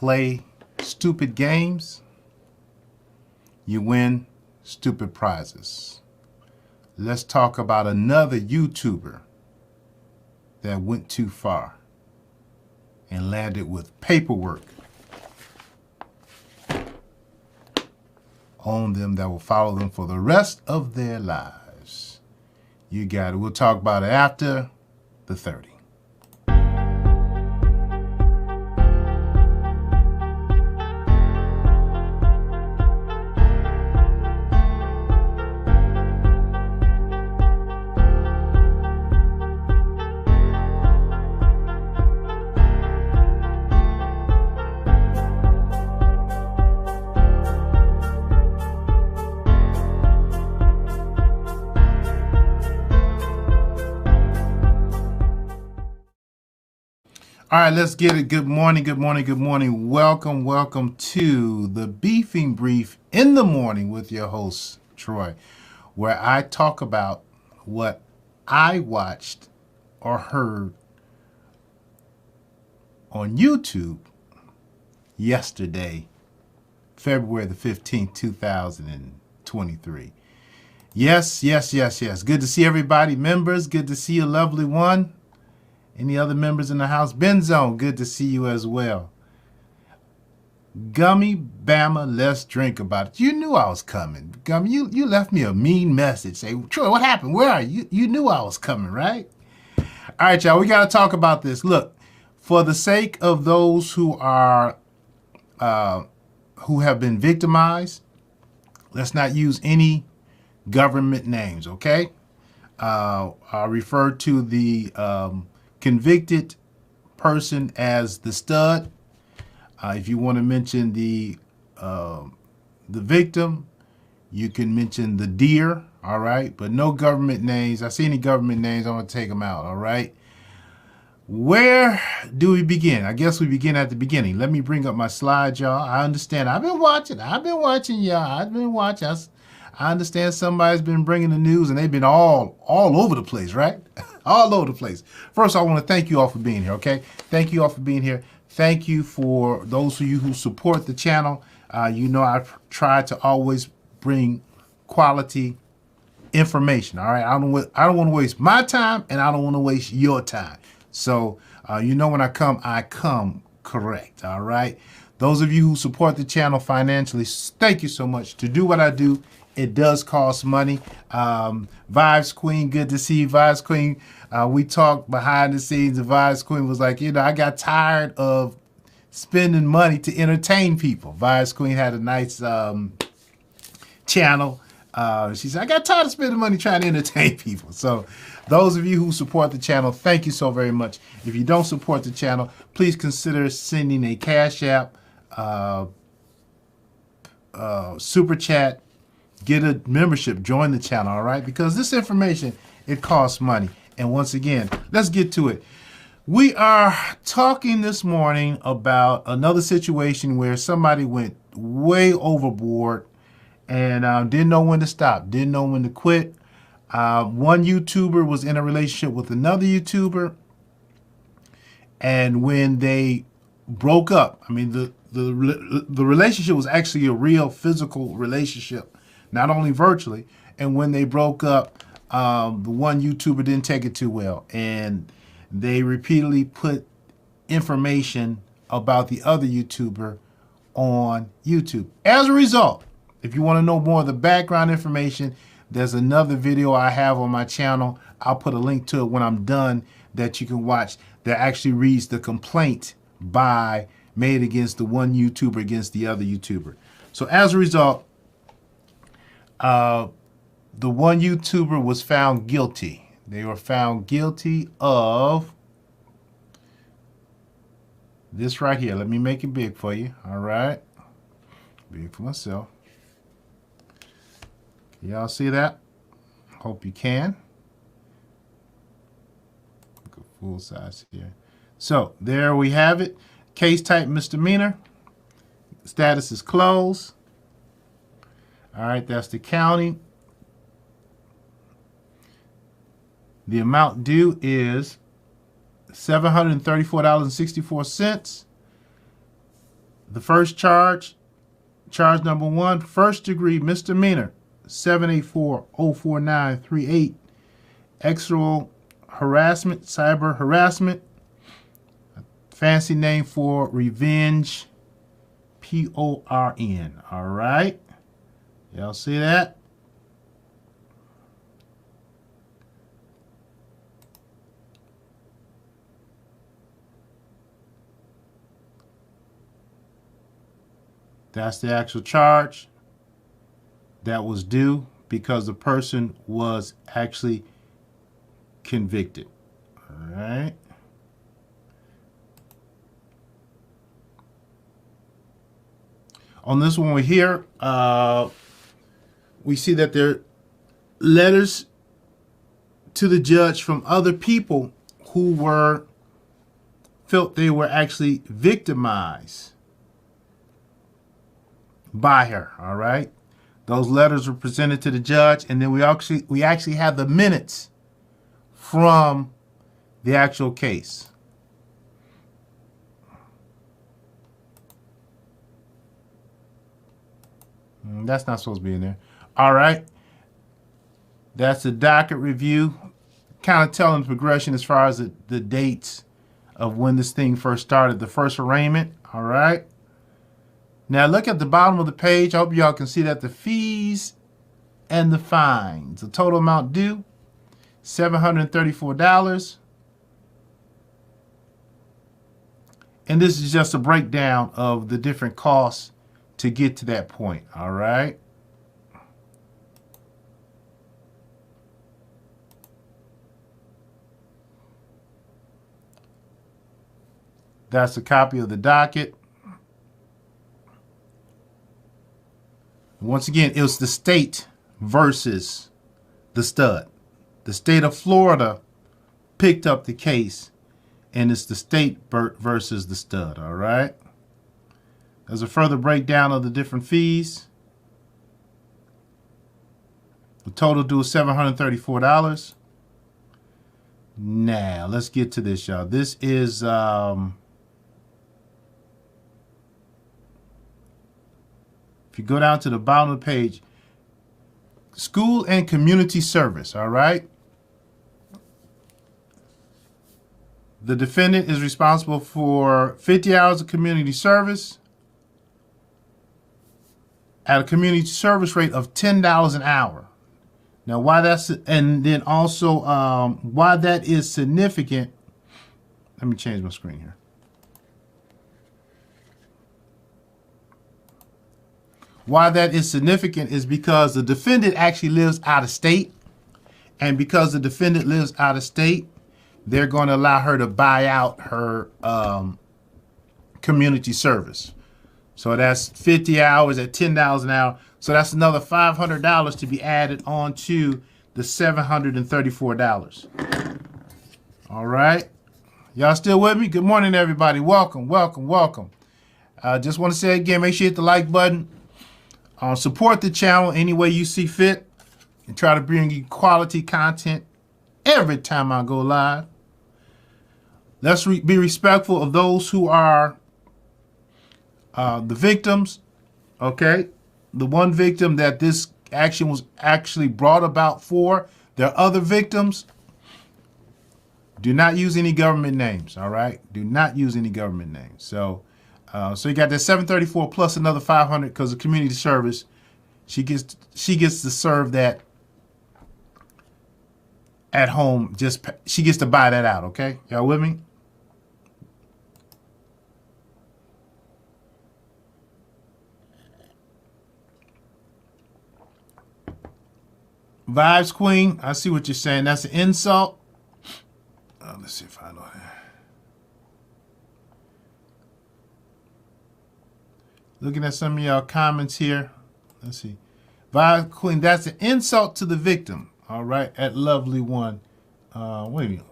play stupid games, you win stupid prizes. Let's talk about another YouTuber that went too far and landed with paperwork on them that will follow them for the rest of their lives. You got it. We'll talk about it after the 30. All right, let's get it. Good morning, good morning, good morning. Welcome to the Beefing Brief in the morning with your host, Troy, where I talk about what I watched or heard on YouTube yesterday, February the 15th, 2023. Yes. Good to see everybody. Members, good to see you, lovely one. Any other members in the house? Benzone, good to see you as well. Gummy Bama, let's drink about it. You knew I was coming. Gummy, you left me a mean message. Say, Troy, what happened? Where are you? You knew I was coming, right? All right, y'all, we got to talk about this. Look, for the sake of those who are, who have been victimized, let's not use any government names, okay? I'll refer to the convicted person as the stud. If you want to mention the victim, you can mention the deer, all right? But no government names. I see any government names, I'm going to take them out, all right? Where do we begin? I guess we begin at the beginning. Let me bring up my slides, y'all. I understand. I've been watching, y'all. I understand somebody's been bringing the news and they've been all over the place, right? All over the place. First, I want to thank you all for being here, okay? Thank you all for being here. Thank you for those of you who support the channel. You know I've tried to always bring quality information, all right? I don't want to waste my time and I don't want to waste your time. So, you know when I come correct, all right? Those of you who support the channel financially, thank you so much. To do what I do, it does cost money. Vibes Queen, good to see you, Vibes Queen. We talked behind the scenes, and Vibes Queen was like, you know, I got tired of spending money to entertain people. Vibes Queen had a nice channel. She said, I got tired of spending money trying to entertain people. So those of you who support the channel, thank you so very much. If you don't support the channel, please consider sending a Cash App, Super Chat, get a membership, join the channel, all right? Because this information, it costs money. And once again, let's get to it. We are talking this morning about another situation where somebody went way overboard and didn't know when to stop, didn't know when to quit. One YouTuber was in a relationship with another YouTuber, and when they broke up, I mean, the relationship was actually a real physical relationship, not only virtually. And when they broke up, the one YouTuber didn't take it too well, and they repeatedly put information about the other YouTuber on YouTube. As a result, if you want to know more of the background information, there's another video I have on my channel. I'll put a link to it when I'm done that you can watch that actually reads the complaint made against the one YouTuber against the other YouTuber. So as a result, the one YouTuber was found guilty. They were found guilty of this right here. Let me make it big for you. All right. Big for myself. Y'all see that? Hope you can. Go full size here. So there we have it. Case type misdemeanor. Status is closed. All right, that's the county. The amount due is $734.64. The first charge number 1, first degree misdemeanor, 784-04938, sexual harassment, cyber harassment, fancy name for revenge, PORN. All right. Y'all see that? That's the actual charge that was due because the person was actually convicted. All right. On this one here, we see that there are letters to the judge from other people who felt they were actually victimized by her. All right. Those letters were presented to the judge, and then we actually have the minutes from the actual case. That's not supposed to be in there. All right. That's the docket review, kind of telling the progression as far as the dates of when this thing first started, the first arraignment. All right. Now look at the bottom of the page. I hope y'all can see that the fees and the fines, the total amount due, $734. And this is just a breakdown of the different costs to get to that point. All right. That's a copy of the docket. Once again, it was the state versus the stud. The state of Florida picked up the case, and it's the state versus the stud. All right. There's a further breakdown of the different fees. The total due is $734. Now, let's get to this, y'all. This is if you go down to the bottom of the page, school and community service, all right? The defendant is responsible for 50 hours of community service at a community service rate of $10 an hour. Now, why that's, and then also why that is significant, let me change my screen here. Why that is significant is because the defendant actually lives out of state. And because the defendant lives out of state, they're going to allow her to buy out her community service. So that's 50 hours at $10 an hour. So that's another $500 to be added on to the $734. All right. Y'all still with me? Good morning, everybody. Welcome, welcome, welcome. Just want to say again, make sure you hit the like button. Support the channel any way you see fit and try to bring you quality content every time I go live. Let's be respectful of those who are the victims, okay? The one victim that this action was actually brought about for. There are other victims. Do not use any government names, all right? Do not use any government names. So you got that 734 plus another 500 because of community service. She gets to serve that at home. She gets to buy that out. Okay, y'all with me? Vibes Queen, I see what you're saying. That's an insult. Let's see if I know that. Looking at some of y'all comments here. Let's see. Vibes Queen, that's an insult to the victim. All right, at Lovely One. Wait a minute.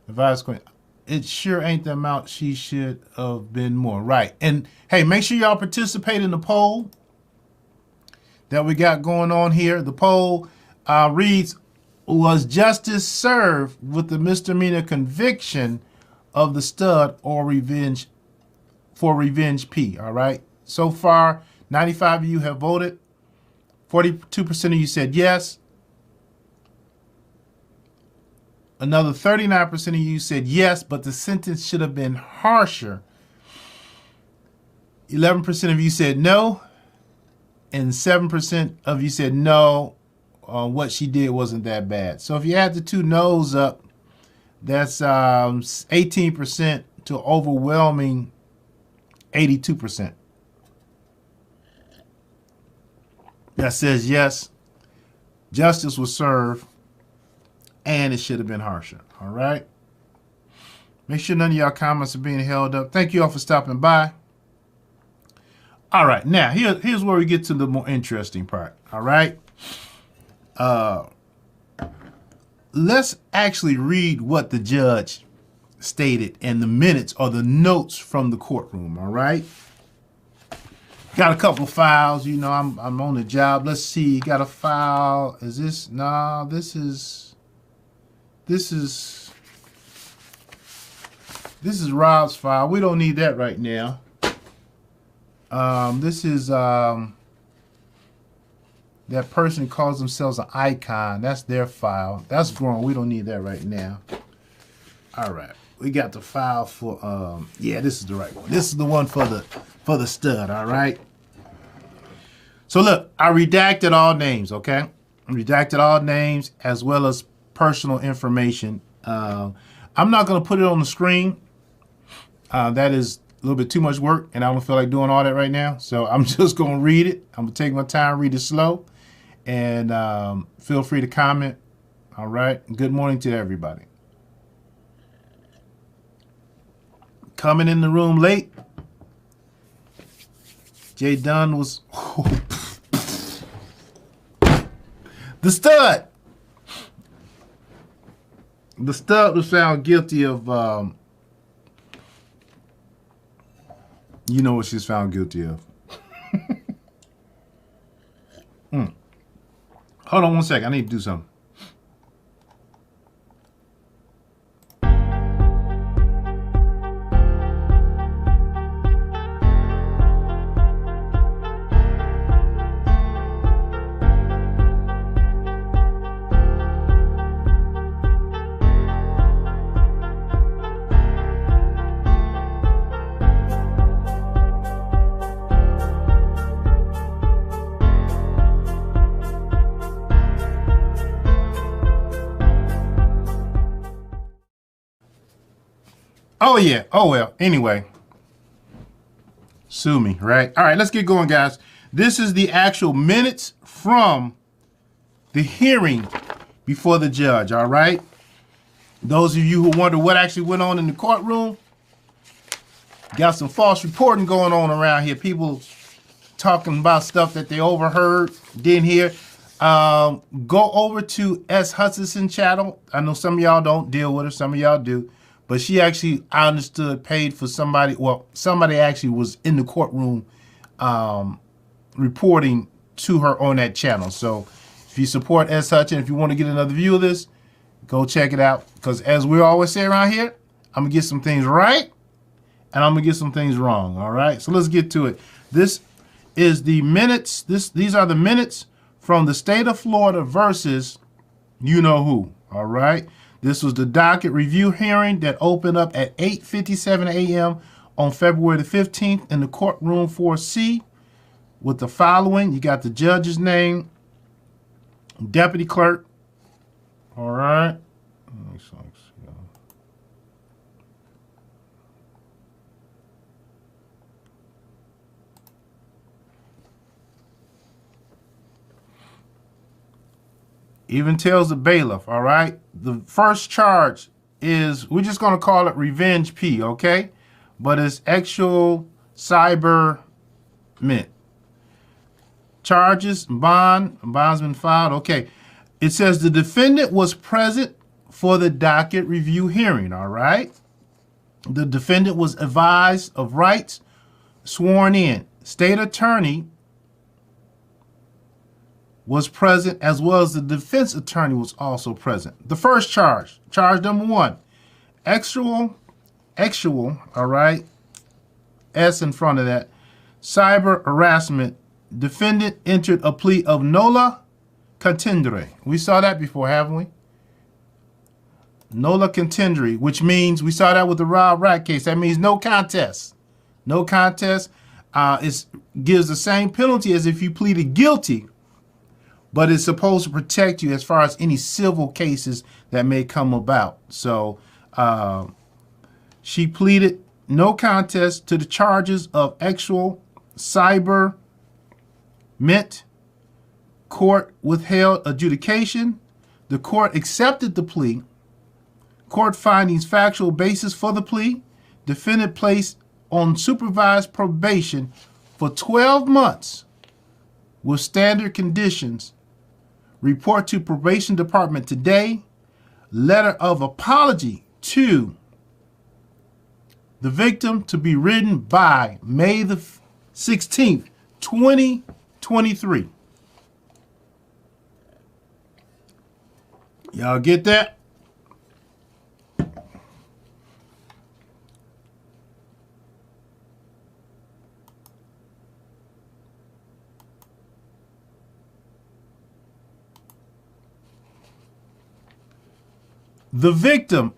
The Vibes Queen. It sure ain't the amount she should have been more. Right. And hey, make sure y'all participate in the poll that we got going on here. The poll reads, was justice served with the misdemeanor conviction of the stud or revenge for Revenge P, all right? So far, 95 of you have voted. 42% of you said yes. Another 39% of you said yes, but the sentence should have been harsher. 11% of you said no. And 7% of you said no, what she did wasn't that bad. So if you add the two no's up, that's 18% to overwhelming 82%. That says yes, justice was served, and it should have been harsher. All right? Make sure none of y'all comments are being held up. Thank you all for stopping by. All right, now here's where we get to the more interesting part. All right? Let's actually read what the judge stated in the minutes or the notes from the courtroom. All right? Got a couple of files, you know, I'm on the job. Let's see, got a file. Is this, no, this is Rob's file. We don't need that right now. This is, that person calls themselves an icon. That's their file. That's grown. We don't need that right now. All right. We got the file for, yeah, this is the right one. This is the one for the stud, all right? So look, I redacted all names, okay? I redacted all names as well as personal information. I'm not going to put it on the screen. That is a little bit too much work, and I don't feel like doing all that right now. So I'm just going to read it. I'm going to take my time, read it slow, and feel free to comment. All right? Good morning to everybody. Coming in the room late, Jay Dunn was the stud. The stud was found guilty of, you know what she's found guilty of. Hold on one second. I need to do something. Oh, yeah. Oh, well. Anyway. Sue me, right? All right, let's get going, guys. This is the actual minutes from the hearing before the judge, all right? Those of you who wonder what actually went on in the courtroom, got some false reporting going on around here. People talking about stuff that they overheard, didn't hear. Go over to S. Hutchinson channel. I know some of y'all don't deal with her. Some of y'all do. But she actually, I understood, paid for somebody. Well, somebody actually was in the courtroom reporting to her on that channel. So if you support S. Hutchinson, if you want to get another view of this, go check it out. Because as we always say around here, I'm going to get some things right and I'm going to get some things wrong. All right. So let's get to it. This is the minutes. These are the minutes from the state of Florida versus you know who. All right. This was the docket review hearing that opened up at 8:57 a.m. on February the 15th in the courtroom 4C with the following. You got the judge's name, deputy clerk. All right. Even tells the bailiff, all right? The first charge is, we're just going to call it Revenge P, okay? But it's actual Cyberharrasment. Charges, bondsman filed, okay. It says the defendant was present for the docket review hearing, all right? The defendant was advised of rights, sworn in. State attorney was present, as well as the defense attorney was also present. The first charge, charge number one, actual, all right, S in front of that. Cyber harassment. Defendant entered a plea of nolla contendere. We saw that before, haven't we? Nolla contendere, which means we saw that with the Rob Rat case. That means no contest. No contest. It gives the same penalty as if you pleaded guilty, but it's supposed to protect you as far as any civil cases that may come about. So she pleaded no contest to the charges of actual cyber meant court withheld adjudication. The court accepted the plea. Court findings factual basis for the plea. Defendant placed on supervised probation for 12 months with standard conditions. Report to probation department today. Letter of apology to the victim to be written by May the 16th, 2023. Y'all get that? The victim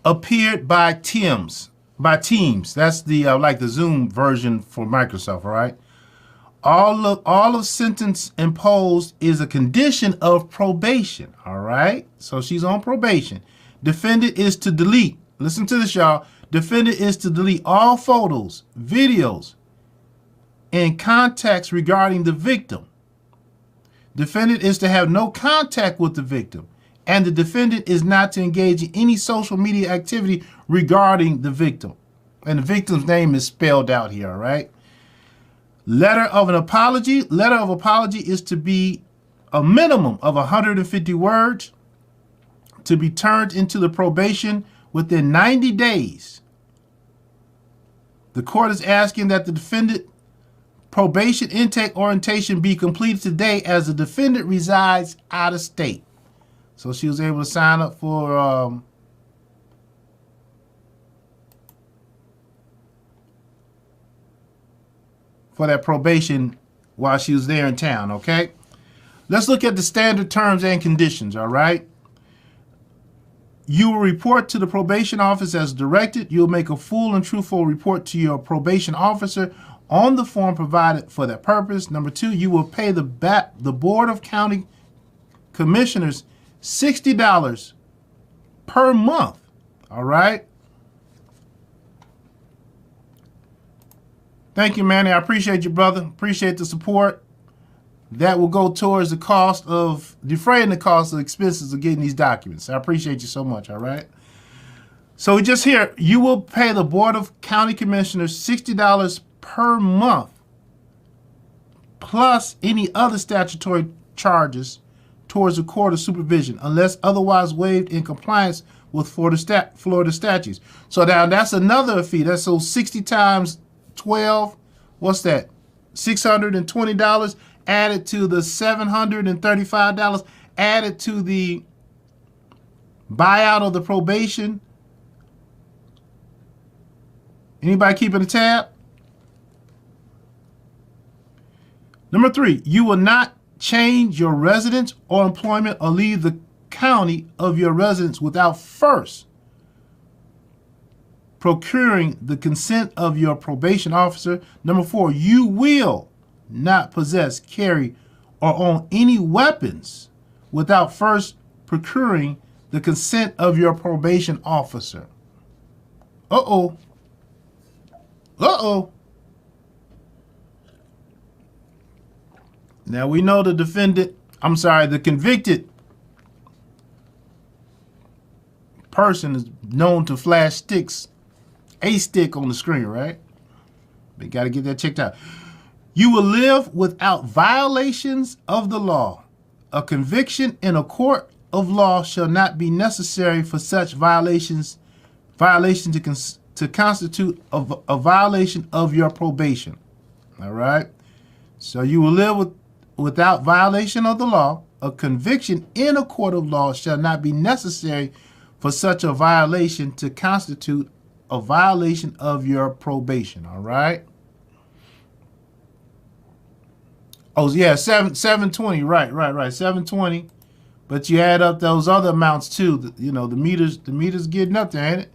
appeared by Teams. That's the like the Zoom version for Microsoft, all right? All of sentence imposed is a condition of probation, all right? So she's on probation. Defendant is to delete. Listen to this, y'all. Defendant is to delete all photos, videos, and contacts regarding the victim. Defendant is to have no contact with the victim. And the defendant is not to engage in any social media activity regarding the victim. And the victim's name is spelled out here, all right? Letter of an apology. Letter of apology is to be a minimum of 150 words, to be turned into the probation within 90 days. The court is asking that the defendant probation intake orientation be completed today as the defendant resides out of state. So she was able to sign up for that probation while she was there in town, okay? Let's look at the standard terms and conditions, all right? You will report to the probation office as directed. You'll make a full and truthful report to your probation officer on the form provided for that purpose. Number 2, you will pay the Board of County Commissioners $60 per month, all right? Thank you, Manny. I appreciate you, brother. Appreciate the support. That will go towards the cost of defraying the cost of expenses of getting these documents. I appreciate you so much, all right? So just here, you will pay the Board of County Commissioners $60 per month plus any other statutory charges towards the court of supervision unless otherwise waived in compliance with Florida statutes. So now that's another fee. That's so 60 times 12, what's that? $620 added to the $735 added to the buyout of the probation. Anybody keeping a tab? Number 3, you will not change your residence or employment or leave the county of your residence without first procuring the consent of your probation officer. Number 4, you will not possess, carry, or own any weapons without first procuring the consent of your probation officer. Uh-oh. Uh-oh. Now we know the the convicted person is known to flash a stick on the screen, right? They got to get that checked out. You will live without violations of the law. A conviction in a court of law shall not be necessary for such violation to constitute a violation of your probation. All right? So you will live without violation of the law. A conviction in a court of law shall not be necessary for such a violation to constitute a violation of your probation. All right. Oh yeah, 720. Right. 720. But you add up those other amounts too. You know, the meters getting up there, ain't it?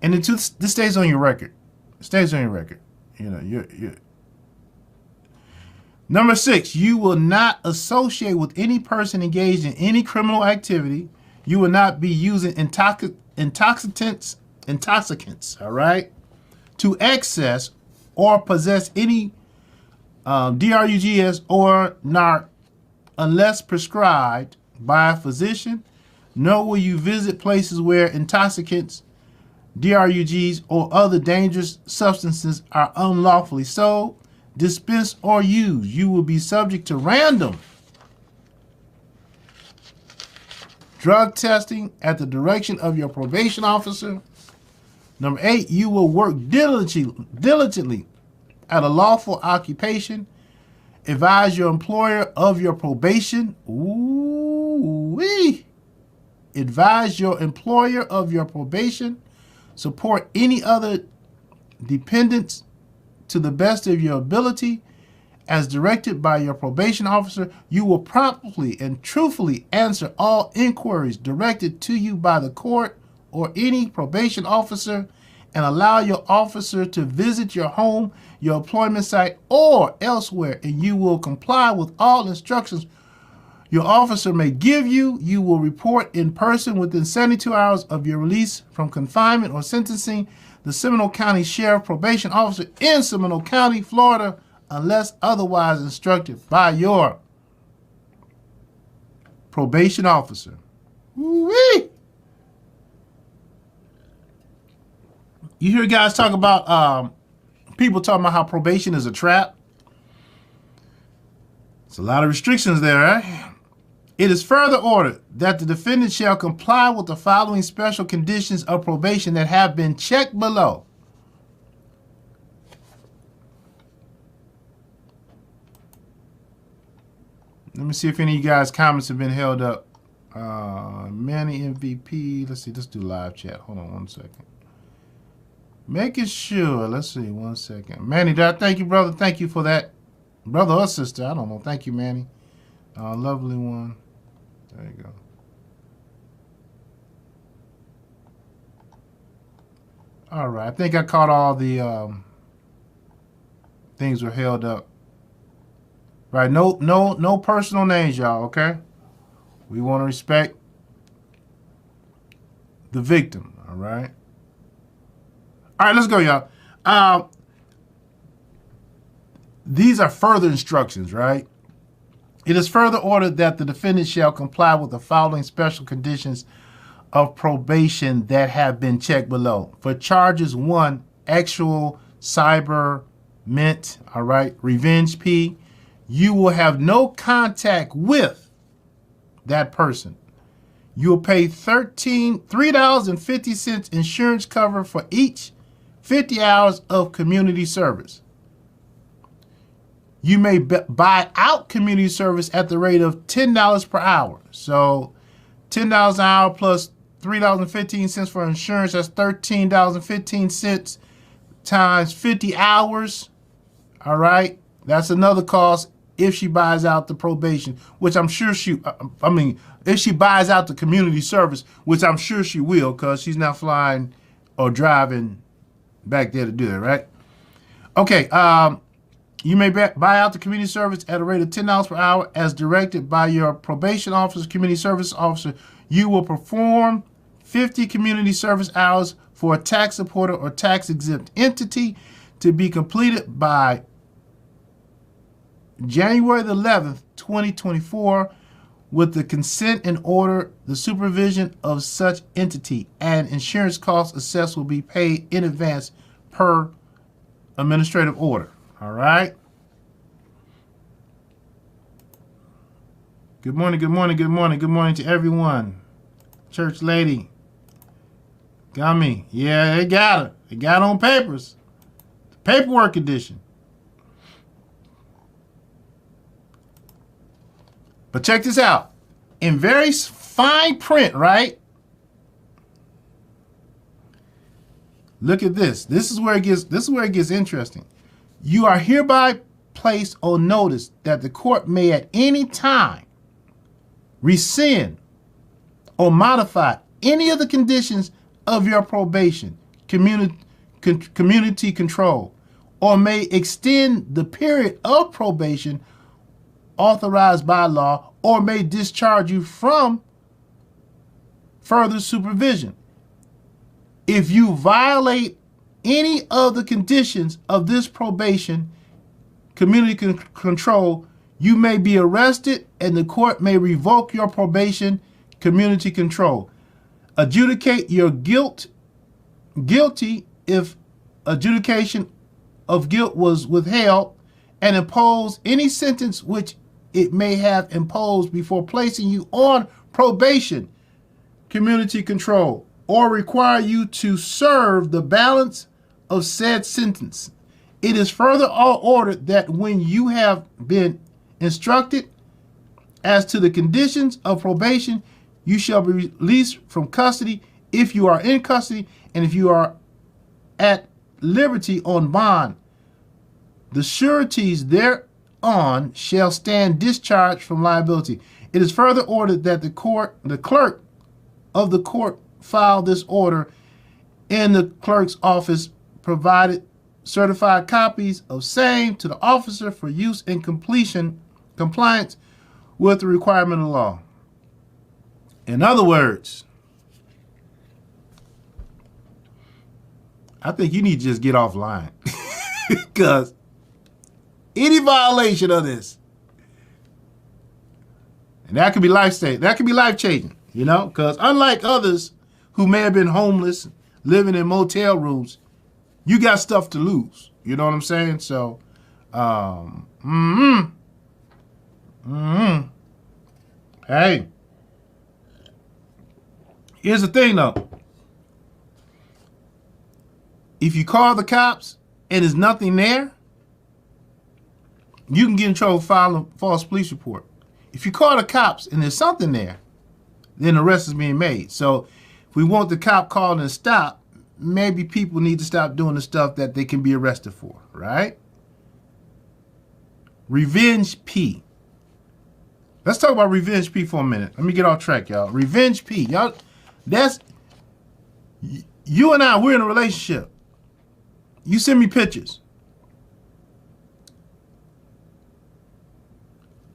And this stays on your record. It stays on your record. You know, you're Number 6, you will not associate with any person engaged in any criminal activity. You will not be using intoxicants, all right, to access or possess any drugs or narc unless prescribed by a physician. Nor will you visit places where intoxicants, drugs, or other dangerous substances are unlawfully sold, dispensed, or used. You will be subject to random drug testing at the direction of your probation officer. Number 8, you will work diligently at a lawful occupation. Advise your employer of your probation. Ooh-wee. Advise your employer of your probation. Support any other dependents to the best of your ability. As directed by your probation officer, you will promptly and truthfully answer all inquiries directed to you by the court or any probation officer, and allow your officer to visit your home, your employment site, or elsewhere, and you will comply with all instructions your officer may give you. You will report in person within 72 hours of your release from confinement or sentencing. The Seminole County Sheriff Probation Officer in Seminole County, Florida, unless otherwise instructed by your probation officer. Woo-wee. You hear guys talk about people talking about how probation is a trap. It's a lot of restrictions there, right? It is further ordered that the defendant shall comply with the following special conditions of probation that have been checked below. Let me see if any of you guys' comments have been held up. Manny MVP. Let's see. Let's do live chat. Hold on 1 second. Making sure. Let's see. 1 second. Manny, thank you, brother. Thank you for that. Brother or sister. I don't know. Thank you, Manny. Lovely one. There you go. All right. I think I caught all the things were held up. Right. No personal names, y'all. Okay. We want to respect the victim. All right. All right. Let's go, y'all. These are further instructions, right? It is further ordered that the defendant shall comply with the following special conditions of probation that have been checked below. For charges 1, actual cyberment, all right, revenge P, you will have no contact with that person. You will pay $3.50 insurance cover for each 50 hours of community service. You may buy out community service at the rate of $10 per hour. So $10 an hour plus $3.15 for insurance, that's $13.15 times 50 hours. All right. That's another cost if she buys out the probation, which I'm sure if she buys out the community service, which I'm sure she will, because she's not flying or driving back there to do that, right? Okay. You may buy out the community service at a rate of $10 per hour as directed by your probation officer, community service officer. You will perform 50 community service hours for a tax supporter or tax exempt entity to be completed by January the 11th, 2024, with the consent and order, the supervision of such entity, and insurance costs assessed will be paid in advance per administrative order. All right. Good morning, good morning, good morning, good morning to everyone. Church lady. Gummy. Yeah, they got her. They got on papers. The paperwork edition. But check this out. In very fine print, right? Look at this. This is where it gets interesting. You are hereby placed on notice that the court may at any time rescind or modify any of the conditions of your probation, community control, or may extend the period of probation authorized by law, or may discharge you from further supervision. If you violate any of the conditions of this probation, community control, you may be arrested and the court may revoke your probation, community control. Adjudicate your guilty if adjudication of guilt was withheld, and impose any sentence which it may have imposed before placing you on probation, community control, or require you to serve the balance of said sentence. It is further ordered that when you have been instructed as to the conditions of probation, you shall be released from custody if you are in custody, and if you are at liberty on bond. The sureties thereon shall stand discharged from liability. It is further ordered that the clerk of the court file this order in the clerk's office, provided certified copies of same to the officer for use in compliance with the requirement of law. In other words, I think you need to just get offline because any violation of this, and that could be life-changing, you know, because unlike others who may have been homeless, living in motel rooms, you got stuff to lose. You know what I'm saying? So, hey, here's the thing though. If you call the cops and there's nothing there, you can get in trouble for filing a false police report. If you call the cops and there's something there, then the arrest is being made. So if we want the cop called and stopped, maybe people need to stop doing the stuff that they can be arrested for, right? Revenge P. Let's talk about Revenge P for a minute. Let me get off track, y'all. Revenge P. Y'all, that's, you and I, we're in a relationship. You send me pictures.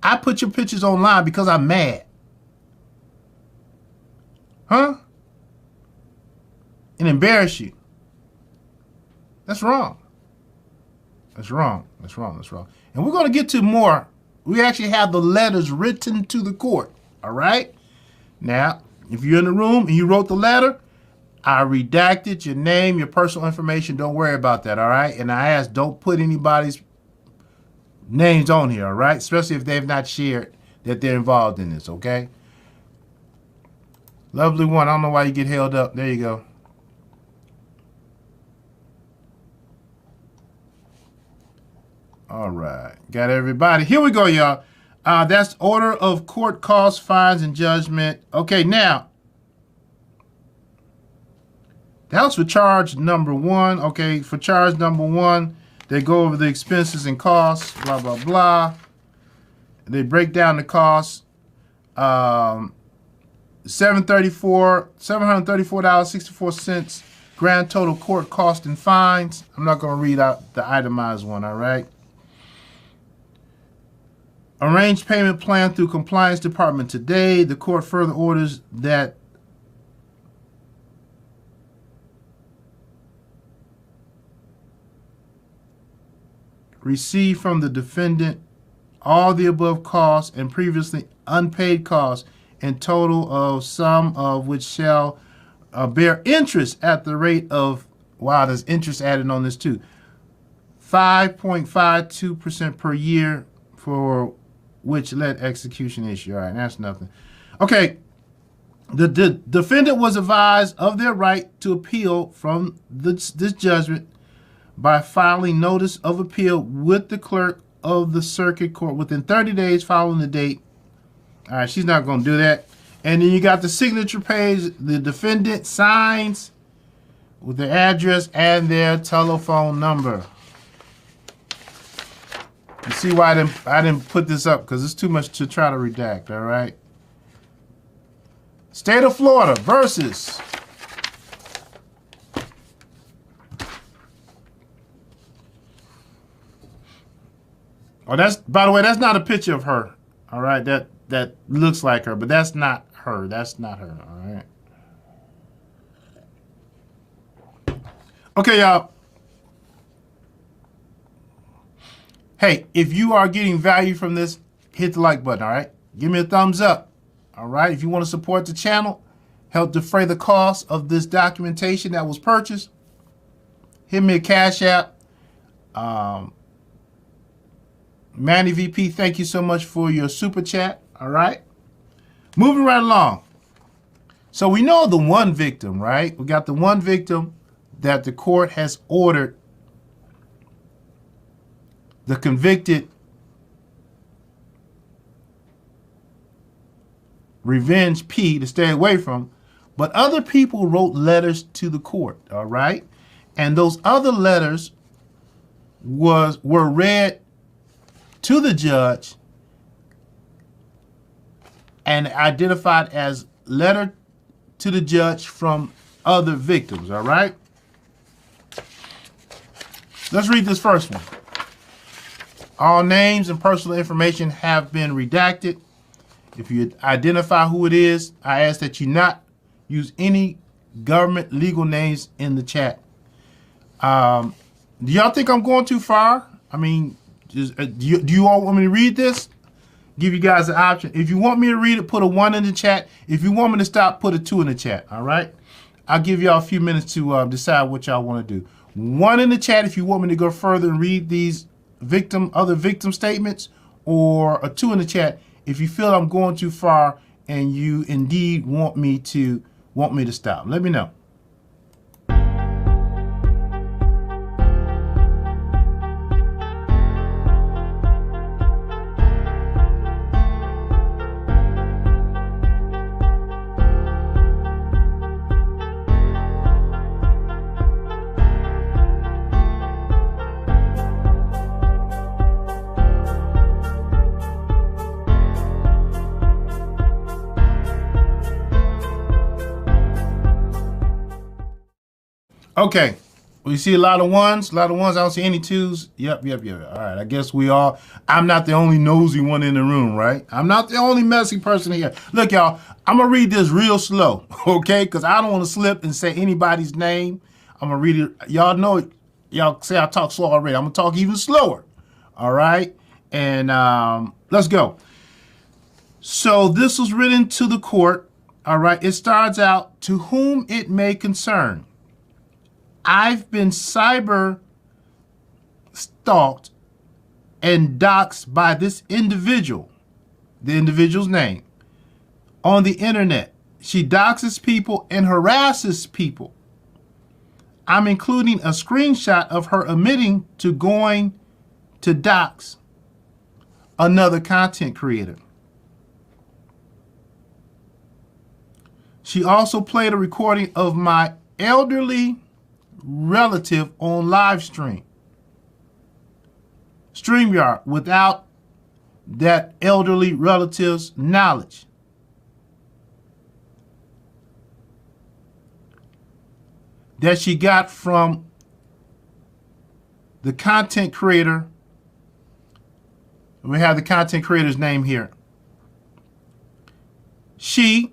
I put your pictures online because I'm mad. Huh? And embarrass you. That's wrong. That's wrong. That's wrong. That's wrong. And we're going to get to more. We actually have the letters written to the court. All right? Now, if you're in the room and you wrote the letter, I redacted your name, your personal information. Don't worry about that, all right? And I asked, don't put anybody's names on here, all right? Especially if they've not shared that they're involved in this, okay? Lovely one, I don't know why you get held up. There you go. All right, got everybody. Here we go, y'all. That's order of court costs, fines, and judgment. Okay, now, that was for charge number one. Okay, for charge number one, they go over the expenses and costs, blah, blah, blah. break down the costs. $734.64 grand total court cost and fines. I'm not going to read out the itemized one, all right? Arranged payment plan through compliance department today. The court further orders that receive from the defendant all the above costs and previously unpaid costs in total of sum of which shall bear interest at the rate of, wow, there's interest added on this too, 5.52% per year for which led execution issue. All right, that's nothing. Okay, the defendant was advised of their right to appeal from this judgment by filing notice of appeal with the clerk of the circuit court within 30 days following the date. All right, she's not going to do that. And then you got the signature page. The defendant signs with their address and their telephone number. You see why I didn't put this up, because it's too much to try to redact, all right? State of Florida versus oh, that's, by the way, that's not a picture of her. All right, that looks like her, but that's not her. That's not her. All right. Okay, y'all. Hey, if you are getting value from this, hit the like button, all right? Give me a thumbs up, all right? If you want to support the channel, help defray the cost of this documentation that was purchased, hit me a Cash App. Manny VP, thank you so much for your super chat, all right? Moving right along. So we know the one victim, right? We got the one victim that the court has ordered the convicted Revenge P to stay away from, but other people wrote letters to the court, all right? And those other letters were read to the judge and identified as letter to the judge from other victims, all right? Let's read this first one. All names and personal information have been redacted. If you identify who it is, I ask that you not use any government legal names in the chat. Do y'all think I'm going too far? I mean, do you all want me to read this? Give you guys an option. If you want me to read it, put a 1 in the chat. If you want me to stop, put a 2 in the chat, all right? I'll give y'all a few minutes to decide what y'all want to do. 1 in the chat if you want me to go further and read these other victim statements, or a 2 in the chat if you feel I'm going too far and you indeed want me to stop. Let me know. Okay, we see a lot of ones. I don't see any 2s. Yep. All right, I guess I'm not the only nosy one in the room, right? I'm not the only messy person here. Look, y'all, I'm going to read this real slow, okay? Because I don't want to slip and say anybody's name. I'm going to read it. Y'all know, y'all say I talk slow already. I'm going to talk even slower, all right? And let's go. So this was written to the court, all right? It starts out, to whom it may concern. I've been cyber stalked and doxxed by this individual, the individual's name, on the internet. She doxes people and harasses people. I'm including a screenshot of her admitting to going to dox another content creator. She also played a recording of my elderly relative on live stream, StreamYard, without that elderly relative's knowledge. That she got from the content creator. We have the content creator's name here. She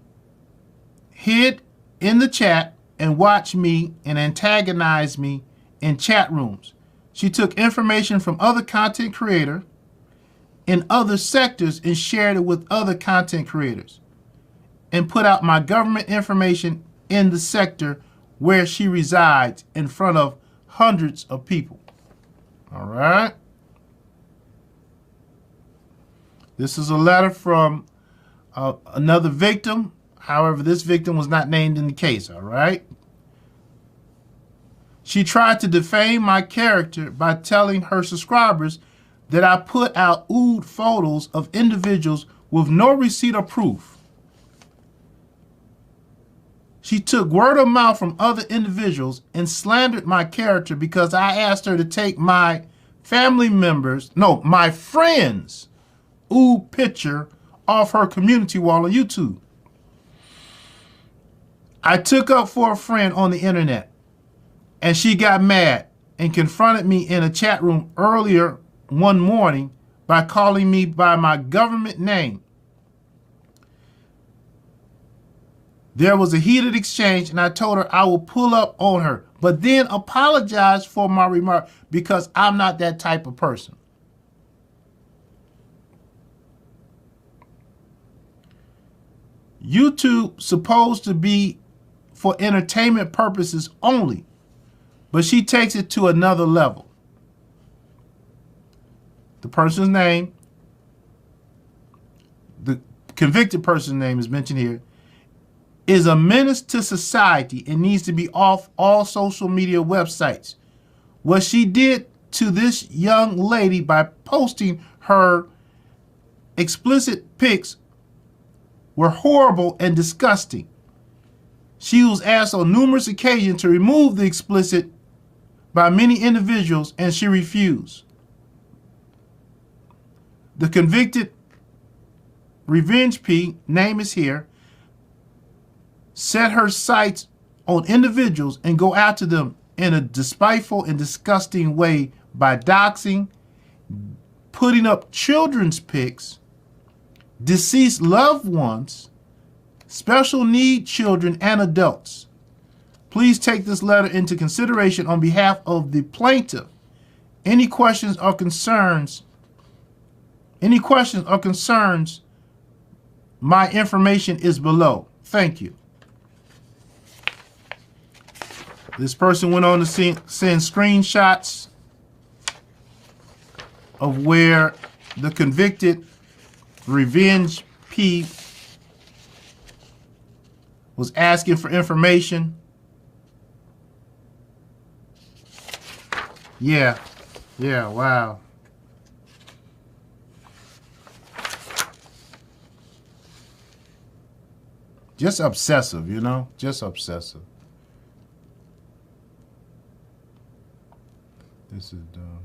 hid in the chat and watched me and antagonized me in chat rooms. She took information from other content creators in other sectors and shared it with other content creators, and put out my government information in the sector where she resides in front of hundreds of people. All right. This is a letter from another victim. However, this victim was not named in the case, all right? She tried to defame my character by telling her subscribers that I put out lewd photos of individuals with no receipt or proof. She took word of mouth from other individuals and slandered my character because I asked her to take my my friend's picture off her community wall on YouTube. I took up for a friend on the internet, and she got mad and confronted me in a chat room earlier one morning by calling me by my government name. There was a heated exchange, and I told her I will pull up on her, but then apologized for my remark because I'm not that type of person. YouTube supposed to be for entertainment purposes only, but she takes it to another level. The person's name, the convicted person's name is mentioned here, is a menace to society and needs to be off all social media websites. What she did to this young lady by posting her explicit pics were horrible and disgusting. She was asked on numerous occasions to remove the explicit by many individuals, and she refused. The convicted Revenge P, name is here, set her sights on individuals and go after them in a despiteful and disgusting way by doxing, putting up children's pics, deceased loved ones, special need children, and adults. Please take this letter into consideration on behalf of the plaintiff. Any questions or concerns, my information is below. Thank you. This person went on to send screenshots of where the convicted Revenge P was asking for information. Yeah, wow. Just obsessive, you know? Just obsessive. This is dumb.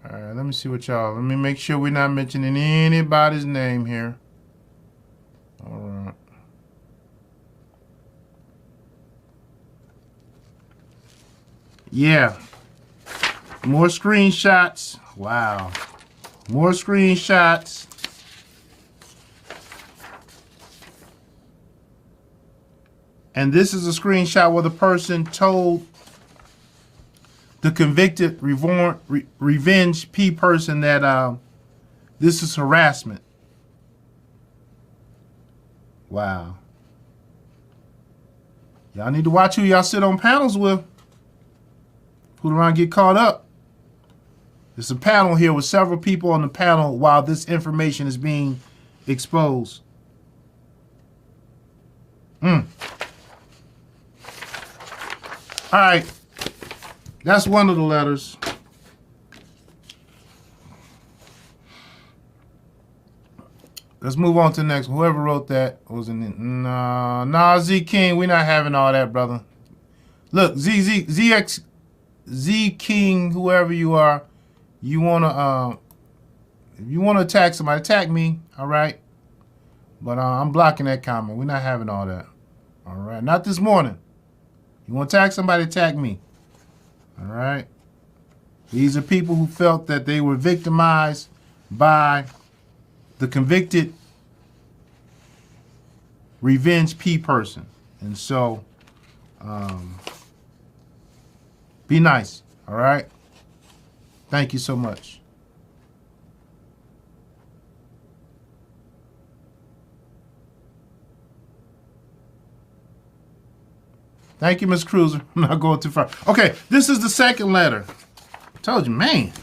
All right, let me see what y'all. Let me make sure we're not mentioning anybody's name here. All right. Yeah. More screenshots. Wow. More screenshots. And this is a screenshot where the person told the convicted Revenge P person that this is harassment. Wow. Y'all need to watch who y'all sit on panels with. Fool around, get caught up. There's a panel here with several people on the panel while this information is being exposed. All right. That's one of the letters. Let's move on to the next one. Whoever wrote that wasn't it? Nah, Z King, we're not having all that, brother. Look, ZX King, whoever you are, you wanna if you wanna attack somebody, attack me, all right? But I'm blocking that comment. We're not having all that. All right, not this morning. You want to attack somebody, attack me. All right? These are people who felt that they were victimized by the convicted Revenge P person. And so, be nice, all right? Thank you so much. Thank you, Miss Cruiser. I'm not going too far. Okay, this is the second letter. I told you, man.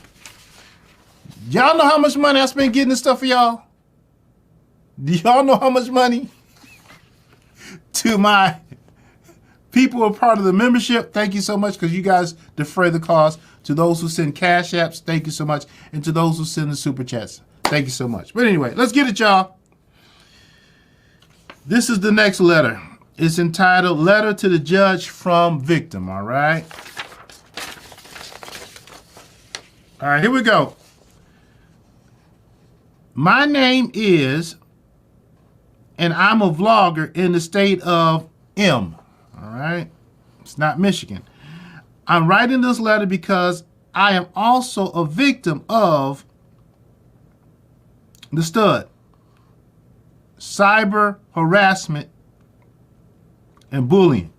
Y'all know how much money I spent getting this stuff for y'all? Do y'all know how much money? To my people who are part of the membership, thank you so much because you guys defray the cost. To those who send cash apps, thank you so much. And to those who send the super chats, thank you so much. But anyway, let's get it, y'all. This is the next letter. It's entitled Letter to the Judge from Victim, all right? All right, here we go. My name is, and I'm a vlogger in the state of M, all right? It's not Michigan. I'm writing this letter because I am also a victim of the stud, cyber harassment, and bullying.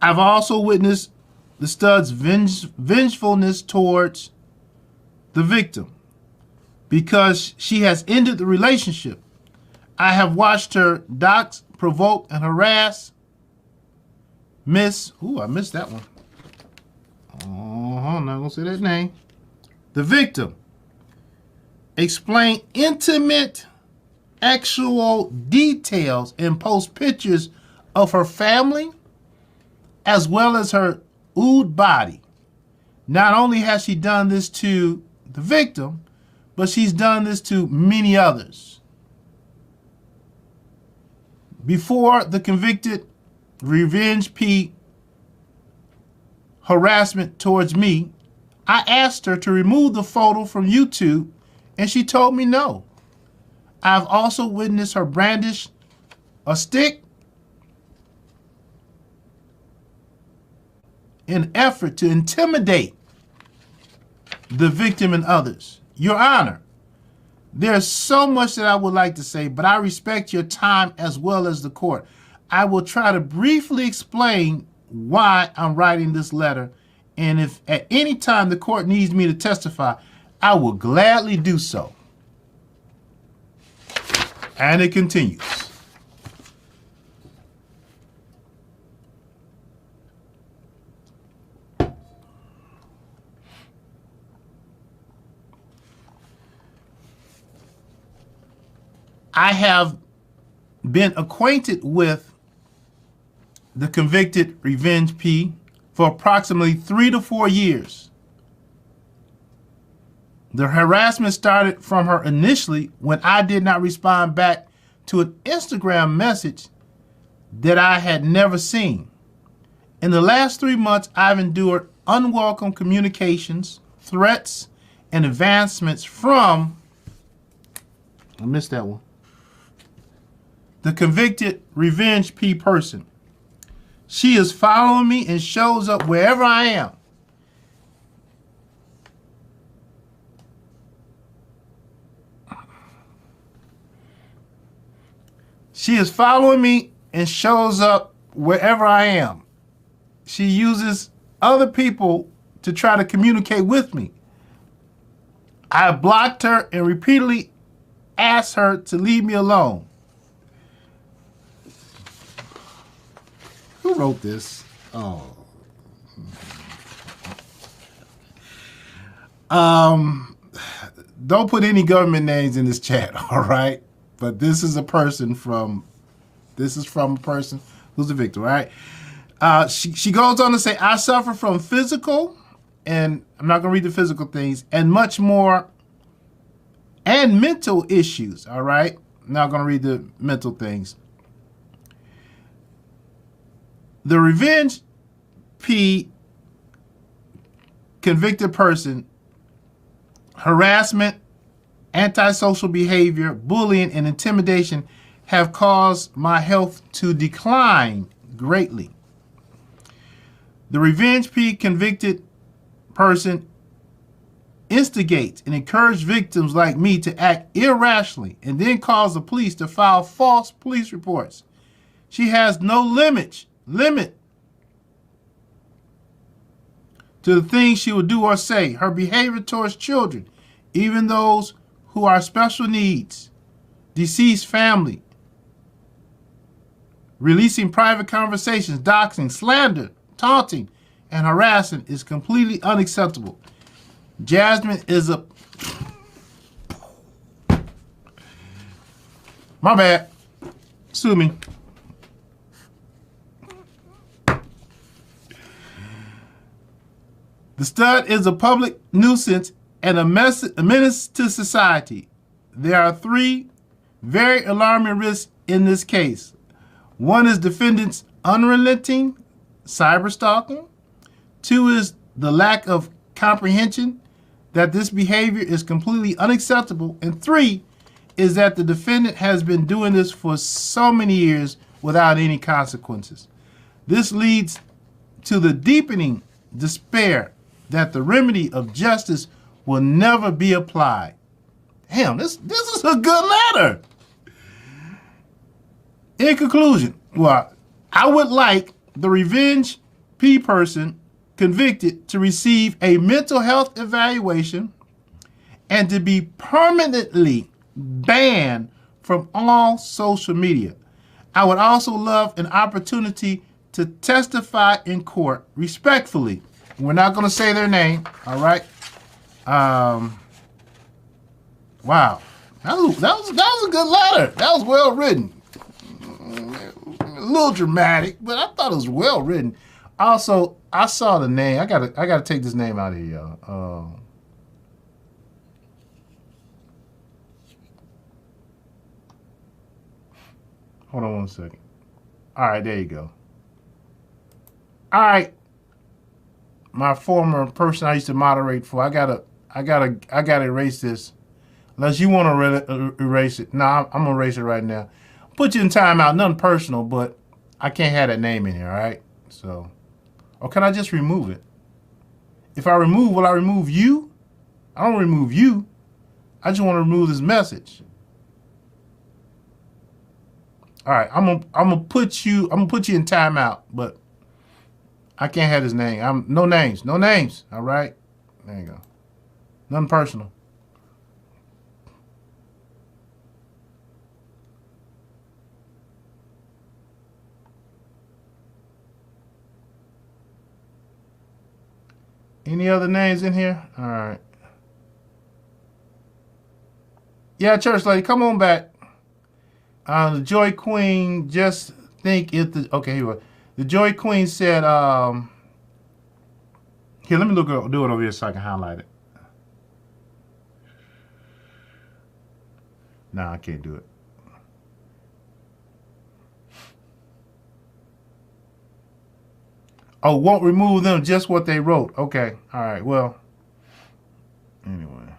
I've also witnessed the stud's vengefulness towards the victim because she has ended the relationship. I have watched her dox, provoke, and harass I missed that one. I'm not gonna say that name. The victim. Explain intimate, actual details and post pictures of her family as well as her ood body. Not only has she done this to the victim, but she's done this to many others. Before the convicted Revenge P harassment towards me, I asked her to remove the photo from YouTube and she told me no. I've also witnessed her brandish a stick in an effort to intimidate the victim and others. Your Honor, there's so much that I would like to say, but I respect your time as well as the court. I will try to briefly explain why I'm writing this letter, and if at any time the court needs me to testify, I will gladly do so. And it continues. I have been acquainted with the convicted Revenge P for approximately 3 to 4 years. The harassment started from her initially when I did not respond back to an Instagram message that I had never seen. In the last 3 months, I've endured unwelcome communications, threats, and advancements from, I missed that one, the convicted Revenge P person. She is following me and shows up wherever I am. She is following me and shows up wherever I am. She uses other people to try to communicate with me. I have blocked her and repeatedly asked her to leave me alone. Who wrote this? Oh. Don't put any government names in this chat, all right? But this is a person from a person who's a victim, right? She goes on to say, I suffer from physical, and I'm not going to read the physical things, and much more, and mental issues, all right? I'm not going to read the mental things. The Revenge P convicted person, harassment, antisocial behavior, bullying, and intimidation have caused my health to decline greatly. The Revenge P convicted person instigates and encourages victims like me to act irrationally and then calls the police to file false police reports. She has no limit to the things she will do or say. Her behavior towards children, even those who are special needs, deceased family, releasing private conversations, doxing, slander, taunting, and harassing is completely unacceptable. Jasmine is a... My bad. Sue me. The stud is a public nuisance and a menace to society. There are three very alarming risks in this case. One is defendant's unrelenting cyber stalking. Two is the lack of comprehension that this behavior is completely unacceptable. And three is that the defendant has been doing this for so many years without any consequences. This leads to the deepening despair that the remedy of justice will never be applied. Damn, this is a good letter. In conclusion, well, I would like the revenge P person convicted to receive a mental health evaluation and to be permanently banned from all social media. I would also love an opportunity to testify in court respectfully. We're not going to say their name, all right? Wow, that was a good letter. That was well written. A little dramatic, but I thought it was well written. Also, I saw the name. I gotta take this name out of here, y'all. Hold on one second. All right, there you go. All right, my former person I used to moderate for. I gotta erase this. Unless you want to erase it. Nah, I'm gonna erase it right now. Put you in timeout. Nothing personal, but I can't have that name in here. All right. So, or can I just remove it? If I remove, will I remove you? I don't remove you. I just want to remove this message. All right, I'm gonna put you in timeout, but I can't have his name. No names. All right, there you go. Nothing personal. Any other names in here? All right. Yeah, church lady, come on back. The Joy Queen, just think if the... Okay, here we go. The Joy Queen said... Here, let me do it over here so I can highlight it. No, I can't do it. Oh, won't remove them, just what they wrote. Okay, all right, well... Anyway.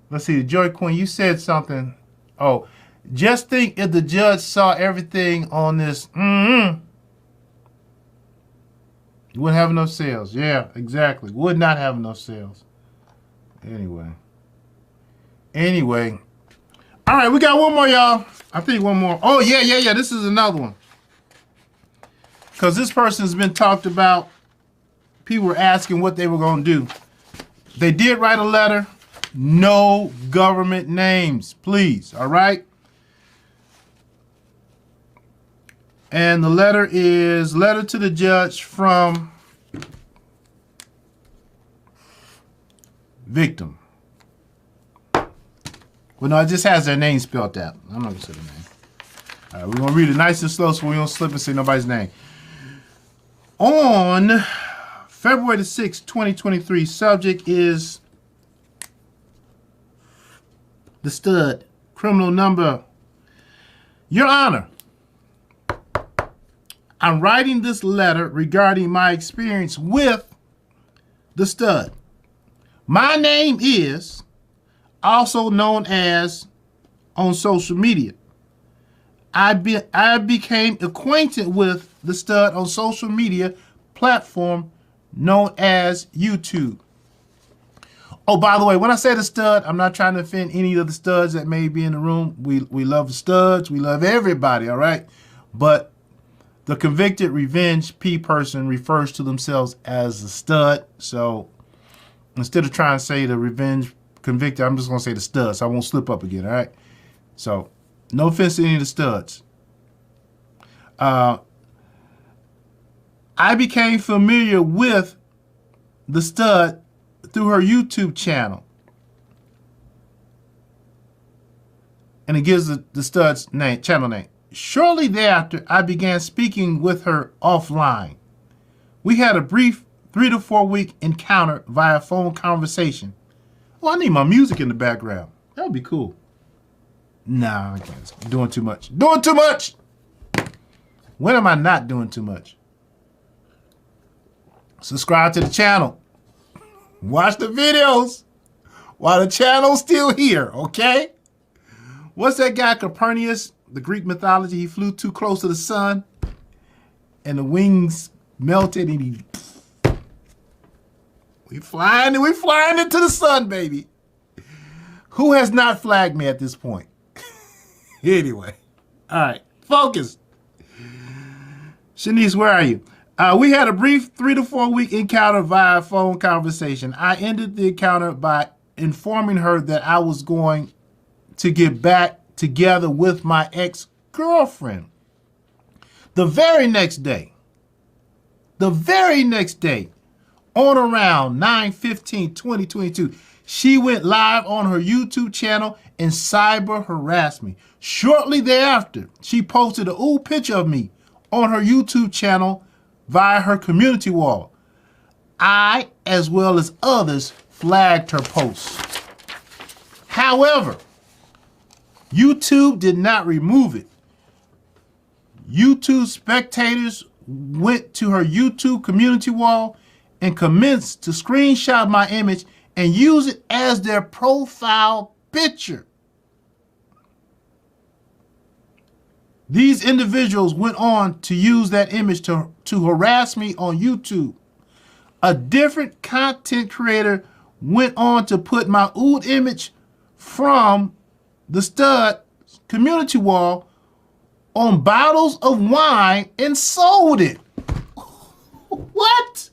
Let's see, the Joy Queen, you said something... Oh... Just think if the judge saw everything on this, you wouldn't have enough sales. Yeah, exactly. Would not have enough sales. Anyway. All right, we got one more, y'all. I think one more. Oh, yeah. This is another one. Because this person's been talked about. People were asking what they were going to do. They did write a letter. No government names, please. All right? And the letter is letter to the judge from victim. Well, no, it just has their name spelled out. I'm not going to say the name. All right, we're going to read it nice and slow so we don't slip and say nobody's name. On February the 6th, 2023, subject is the stud, criminal number. Your Honor, I'm writing this letter regarding my experience with the stud. My name is also known as on social media. I became acquainted with the stud on social media platform known as YouTube. Oh, by the way, when I say the stud, I'm not trying to offend any of the studs that may be in the room. We love the studs. We love everybody, all right? But the convicted revenge P person refers to themselves as a stud. So instead of trying to say the revenge convicted, I'm just going to say the stud so I won't slip up again, all right? So no offense to any of the studs. I became familiar with the stud through her YouTube channel. And it gives the stud's name, channel name. Shortly thereafter, I began speaking with her offline. We had a brief 3 to 4 week encounter via phone conversation. Well, I need my music in the background. That would be cool. Nah, I can't. I'm doing too much. Doing too much! When am I not doing too much? Subscribe to the channel. Watch the videos while the channel's still here, okay? What's that guy, Copernicus, the Greek mythology? He flew too close to the sun and the wings melted and we flying into the sun, baby. Who has not flagged me at this point? Anyway, all right, focus. Shanice, where are you? We had a brief 3 to 4 week encounter via phone conversation. I ended the encounter by informing her that I was going to get back together with my ex-girlfriend. The very next day, on around 9/15/2022, she went live on her YouTube channel and cyber harassed me. Shortly thereafter, she posted an old picture of me on her YouTube channel via her community wall. I, as well as others, flagged her post. However, YouTube did not remove it. YouTube spectators went to her YouTube community wall and commenced to screenshot my image and use it as their profile picture. These individuals went on to use that image to harass me on YouTube. A different content creator went on to put my old image from the stud community wall on bottles of wine and sold it. What?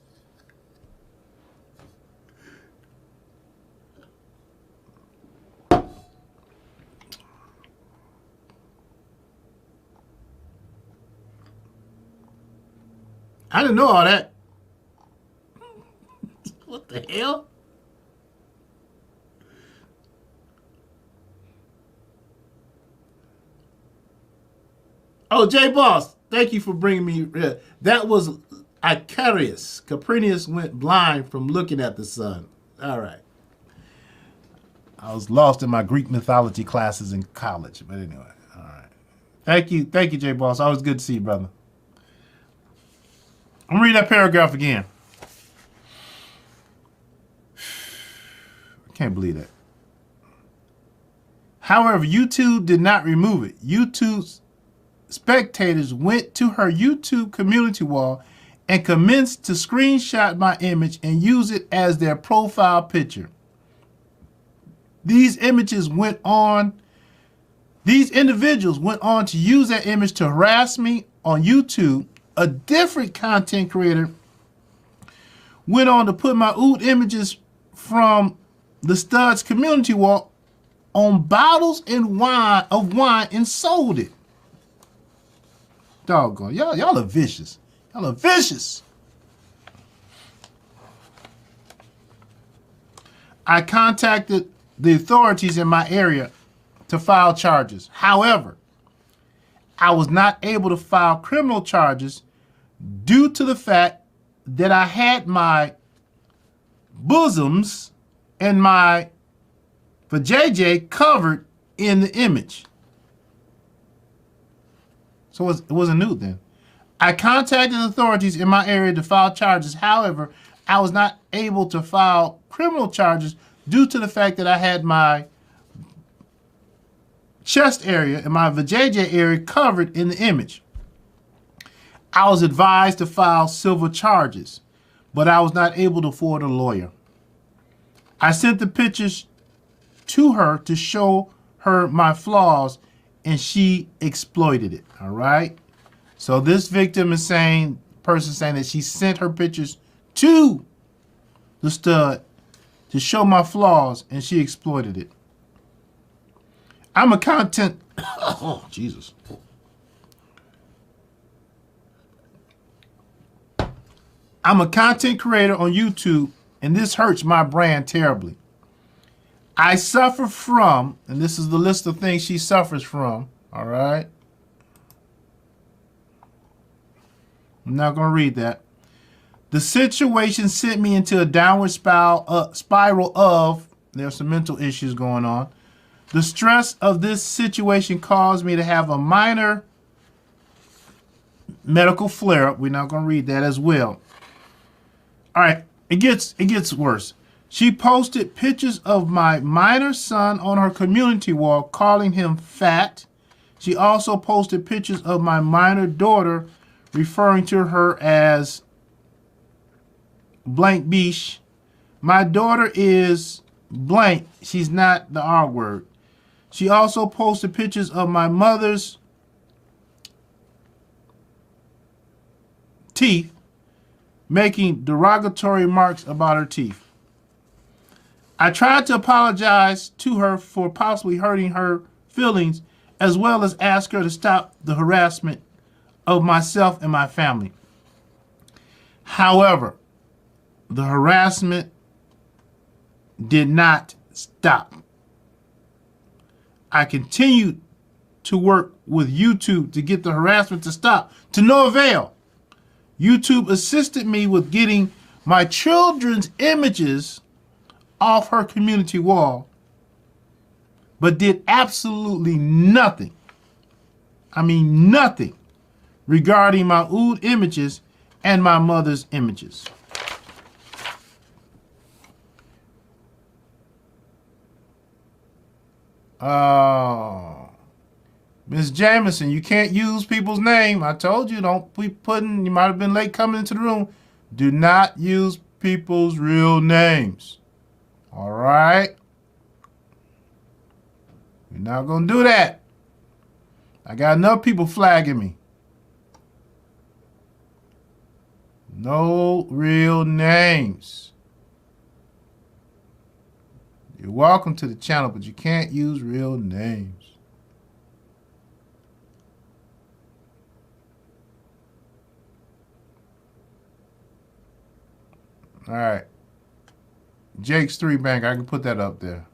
I didn't know all that. What the hell? Oh, J Boss, thank you for bringing me. That was Icarius. Copernicus went blind from looking at the sun. All right. I was lost in my Greek mythology classes in college, but anyway. All right. Thank you, J Boss. Always good to see you, brother. I'm gonna read that paragraph again. I can't believe that. However, YouTube did not remove it. YouTube's spectators went to her YouTube community wall and commenced to screenshot my image and use it as their profile picture. These individuals went on to use that image to harass me on YouTube. A different content creator went on to put my old images from the studs community wall on bottles of wine and sold it. Doggone. Y'all are vicious. Y'all are vicious. I contacted the authorities in my area to file charges. However, I was not able to file criminal charges due to the fact that I had my bosoms and my vajayjay covered in the image. So it wasn't nude then. I contacted authorities in my area to file charges. However, I was not able to file criminal charges due to the fact that I had my chest area and my vajayjay area covered in the image. I was advised to file civil charges, but I was not able to afford a lawyer. I sent the pictures to her to show her my flaws, and she exploited it. All right. So this victim is saying, person saying that she sent her pictures to the stud to show my flaws, and she exploited it. I'm a content. Oh, Jesus. I'm a content creator on YouTube, and this hurts my brand terribly. I suffer from, and this is the list of things she suffers from, all right? I'm not going to read that. The situation sent me into a downward spiral of, there's some mental issues going on. The stress of this situation caused me to have a minor medical flare-up. We're not going to read that as well. All right, it gets worse. She posted pictures of my minor son on her community wall, calling him fat. She also posted pictures of my minor daughter, referring to her as blank biche. My daughter is blank. She's not the R word. She also posted pictures of my mother's teeth, making derogatory remarks about her teeth. I tried to apologize to her for possibly hurting her feelings, as well as ask her to stop the harassment of myself and my family. However, the harassment did not stop. I continued to work with YouTube to get the harassment to stop, to no avail. YouTube assisted me with getting my children's images off her community wall, but did absolutely nothing. I mean nothing regarding my old images and my mother's images. Oh, Miss Jameson, you can't use people's name. I told you, don't be putting, you might have been late coming into the room. Do not use people's real names. All right? We're not going to do that. I got enough people flagging me. No real names. You're welcome to the channel, but you can't use real names. All right. Jake's 3 Bank, I can put that up there.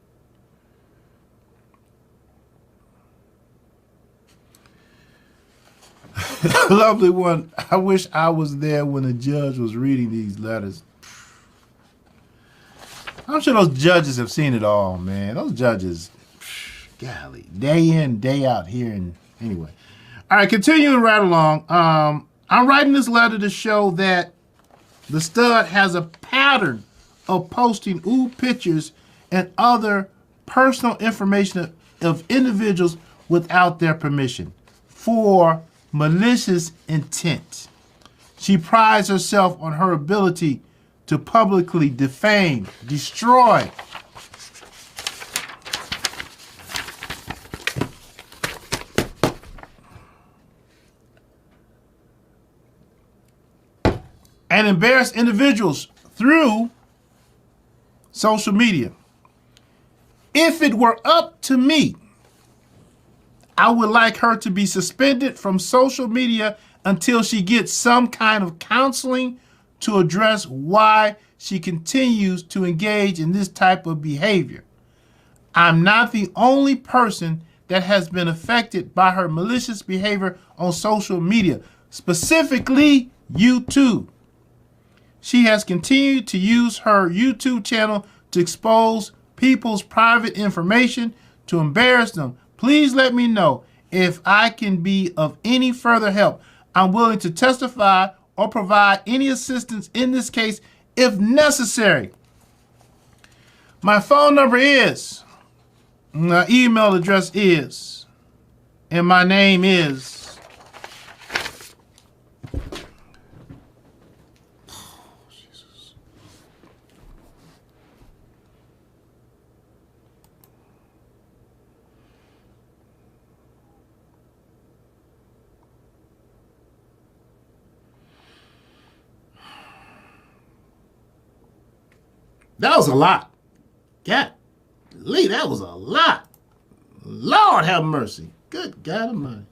Lovely one. I wish I was there when the judge was reading these letters. I'm sure those judges have seen it all, man. Those judges, golly, day in, day out here. And anyway. All right, continuing right along. I'm writing this letter to show that the stud has a pattern of posting old pictures and other personal information of individuals without their permission for malicious intent. She prides herself on her ability to publicly defame, destroy, and embarrass individuals through social media. If it were up to me, I would like her to be suspended from social media until she gets some kind of counseling to address why she continues to engage in this type of behavior. I'm not the only person that has been affected by her malicious behavior on social media, specifically YouTube. She has continued to use her YouTube channel to expose people's private information, to embarrass them. Please let me know if I can be of any further help. I'm willing to testify or provide any assistance in this case if necessary. My phone number is, my email address is, and my name is. That was a lot. Golly, that was a lot. Lord have mercy. Good God Almighty.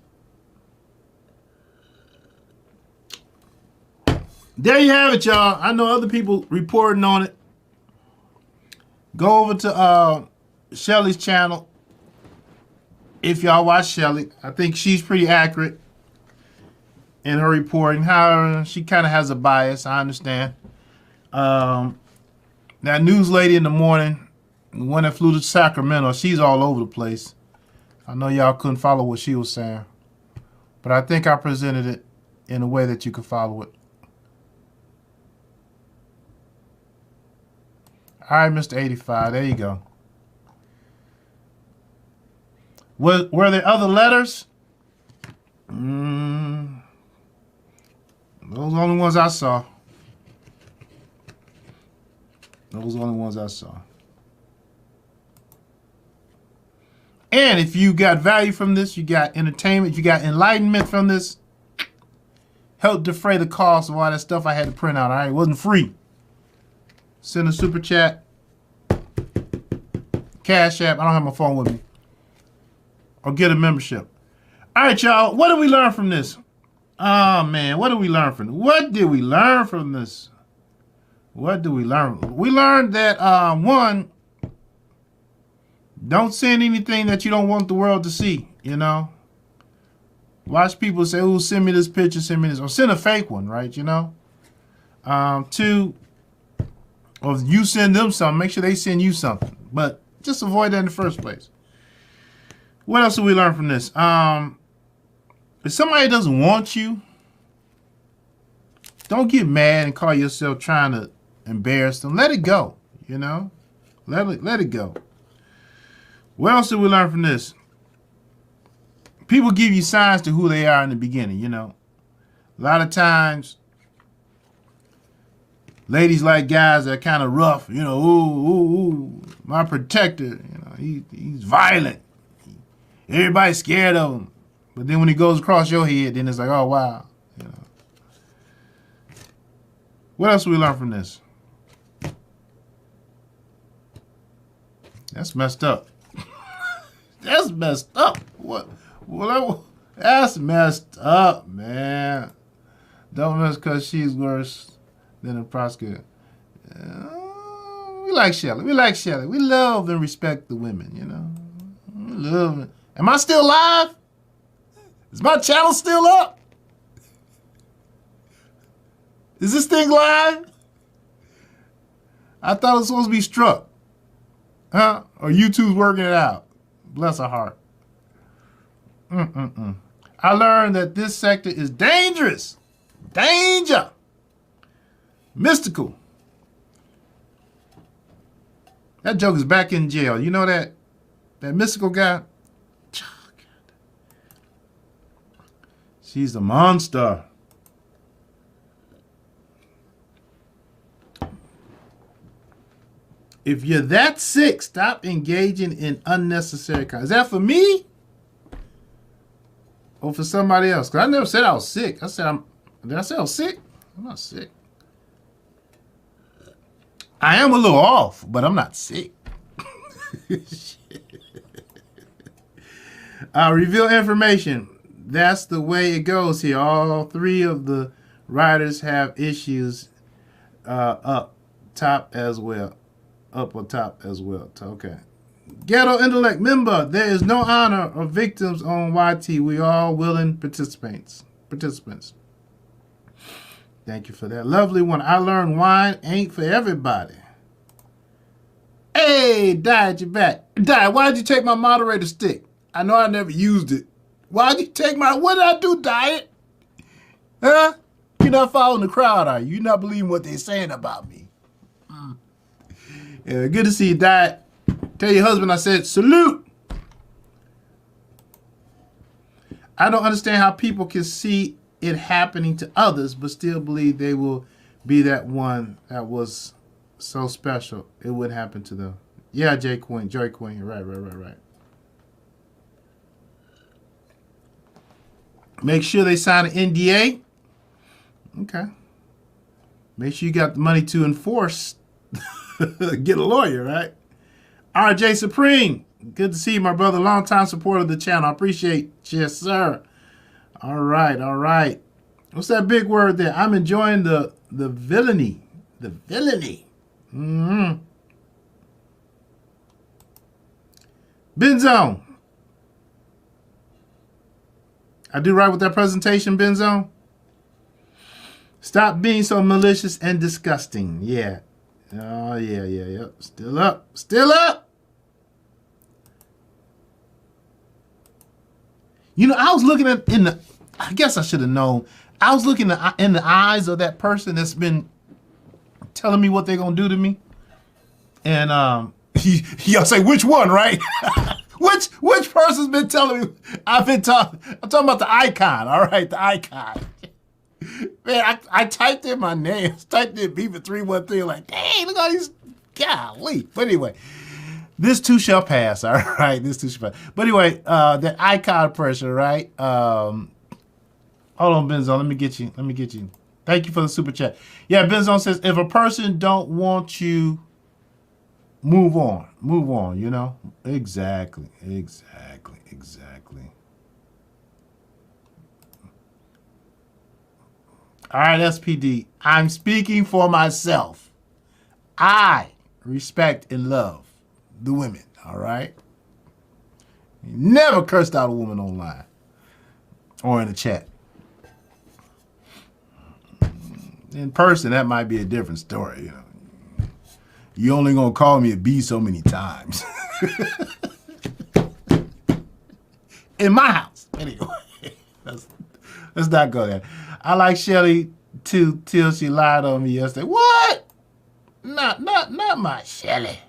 There you have it, y'all. I know other people reporting on it. Go over to Shelly's channel. If y'all watch Shelly, I think she's pretty accurate. in her reporting. However, she kind of has a bias. I understand. That news lady in the morning, the one that flew to Sacramento, she's all over the place. I know y'all couldn't follow what she was saying, but I think I presented it in a way that you could follow it. All right, Mr. 85, there you go. Were there other letters? Those are the only ones I saw. Those are the only ones I saw. And if you got value from this, you got entertainment, you got enlightenment from this, help defray the cost of all that stuff I had to print out. All right, it wasn't free. Send a super chat, Cash App. I don't have my phone with me. Or get a membership. All right, y'all. What did we learn from this? Oh man, what did we learn from this? What did we learn from this? What did we learn? We learned that one, don't send anything that you don't want the world to see. You know, watch people say, "Oh, send me this picture, send me this," or send a fake one, right? You know. Two, or if you send them something, make sure they send you something. But just avoid that in the first place. What else did we learn from this? If somebody doesn't want you, don't get mad and call yourself trying to embarrass them. Let it go, you know? Let it go. What else did we learn from this? People give you signs to who they are in the beginning, you know? A lot of times, ladies like guys that are kind of rough, you know, ooh, my protector, you know, he's violent. Everybody's scared of him. But then when he goes across your head, then it's like, oh, wow. You know. What else did we learn from this? That's messed up. That's messed up. What? Well, that's messed up, man. Don't mess because she's worse than a prosecutor. We like Shelley. We like Shelley. We love and respect the women, you know. We love it. Am I still live? Is my channel still up? Is this thing live? I thought it was supposed to be struck. Huh? Or YouTube's working it out. Bless her heart. I learned that this sector is dangerous. Danger. Mystical. That joke is back in jail. You know that mystical guy? She's a monster. If you're that sick, stop engaging in unnecessary content. Is that for me? Or for somebody else? Because I never said I was sick. I said did I say I was sick? I'm not sick. I am a little off, but I'm not sick. Reveal information. That's the way it goes here. All three of the writers have issues up top as well. Up or top as well. Okay. Ghetto Intellect member. There is no honor of victims on YT. We all willing participants. Thank you for that. Lovely one. I learned wine ain't for everybody. Hey, Diet, you back. Diet, why'd you take my moderator stick? I know I never used it. Why'd you take what did I do, Diet? Huh? You're not following the crowd, are you? You're not believing what they're saying about me. Yeah, good to see you, Diet. Tell your husband I said, salute. I don't understand how people can see it happening to others, but still believe they will be that one that was so special. It would happen to them. Yeah, Joy Queen. Right. Make sure they sign an NDA. Okay. Make sure you got the money to enforce. Get a lawyer, right? RJ Supreme. Good to see you, my brother. Long-time supporter of the channel. I appreciate you, yes, sir. All right. What's that big word there? I'm enjoying the villainy. The villainy. Benzone. I do right with that presentation, Benzone? Stop being so malicious and disgusting. Yeah. Oh, yeah. Still up. Still up. You know, I was looking at I guess I should have known. I was looking in the eyes of that person that's been telling me what they're going to do to me. And y'all say, which one, right? which person's been telling me? I'm talking about the icon, all right? The icon. Man, I typed in my name. I typed in Beaver313, like, dang, look at all these, golly. But anyway, this too shall pass, all right? This too shall pass. But anyway, the icon pressure, right? Hold on, Benzone, let me get you. Thank you for the super chat. Yeah, Benzone says, if a person don't want you, move on, you know? Exactly. All right, SPD, I'm speaking for myself. I respect and love the women, all right? Never cursed out a woman online or in a chat. In person, that might be a different story, you know. You only gonna call me a B so many times. In my house. Anyway, let's not go there. I like Shelly too till she lied on me yesterday. What? Not my Shelly.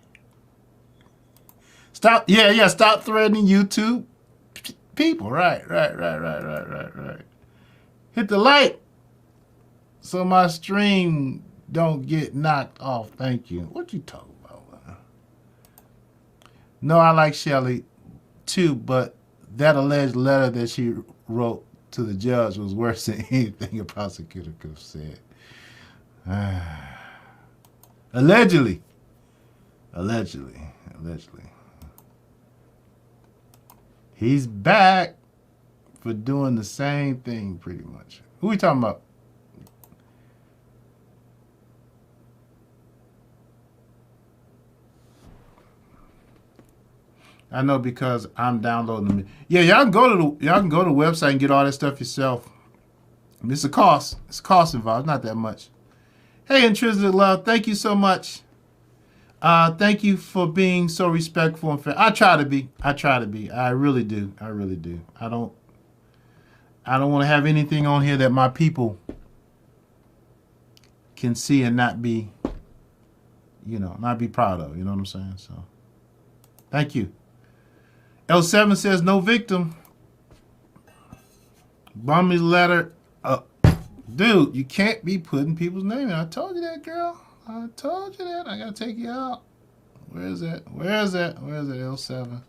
Stop. Yeah. Stop threatening YouTube people. Right. Hit the like so my stream don't get knocked off. Thank you. What you talking about? No, I like Shelly too, but that alleged letter that she wrote to the judge was worse than anything a prosecutor could have said. Allegedly. He's back for doing the same thing pretty much. Who we talking about? I know because I'm downloading them. Yeah, y'all can go to the website and get all that stuff yourself. It's a cost. It's a cost involved. Not that much. Hey, Intrinsic Love, thank you so much. Thank you for being so respectful and fair. I try to be. I really do. I don't want to have anything on here that my people can see and not be, not be proud of. You know what I'm saying? So, thank you. L7 says no victim. Bummy's letter. Dude, you can't be putting people's name in. I told you that, girl. I told you that. I gotta take you out. Where is that? L7?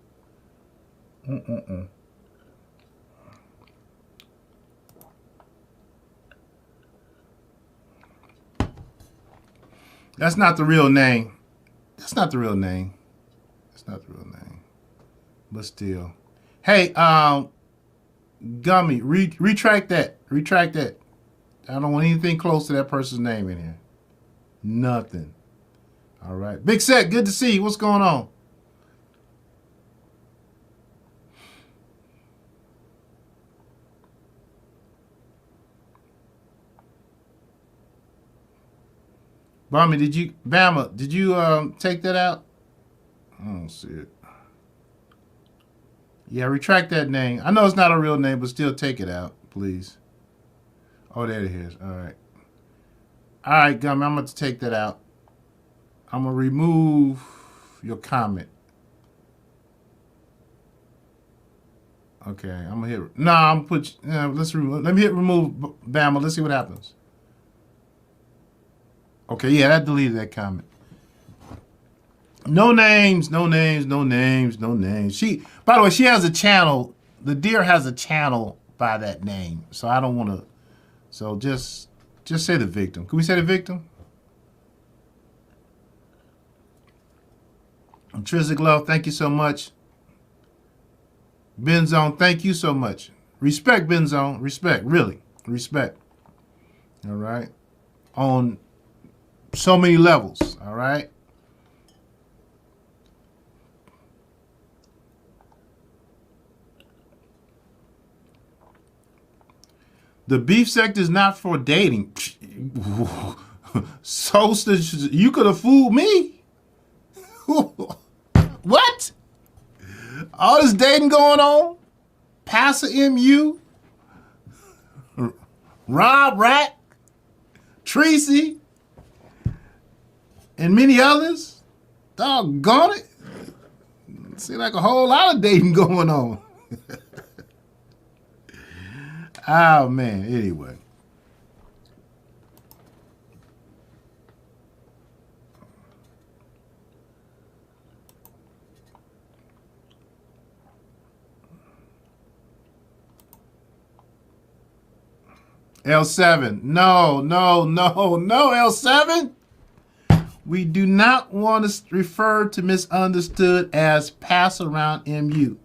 That's not the real name. But still. Hey, Gummy, retract that. I don't want anything close to that person's name in here. Nothing. All right. Big Set, good to see you. What's going on? Bama, did you take that out? I don't see it. Yeah, retract that name. I know it's not a real name, but still take it out, please. Oh, there it is. All right. All right, Gummy, I'm going to take that out. I'm going to remove your comment. Okay, I'm going to hit... No, I'm going to put... let's remove... Let me hit remove, Bama. Let's see what happens. Okay, yeah, that deleted that comment. No names. She, by the way, she has a channel. The deer has a channel by that name. So I don't want to, so just say the victim. Can we say the victim? Intrinsic Love, thank you so much. Benzone, thank you so much. Respect, Benzone. Respect, really. Respect. All right. On so many levels. All right. The beef sector is not for dating. So you could have fooled me. What? All this dating going on? Pastor MU, Rob Rack, Tracy, and many others. Doggone it. Seems like a whole lot of dating going on. Oh, man. Anyway. L7. No, L7. We do not want to refer to misunderstood as pass around MU.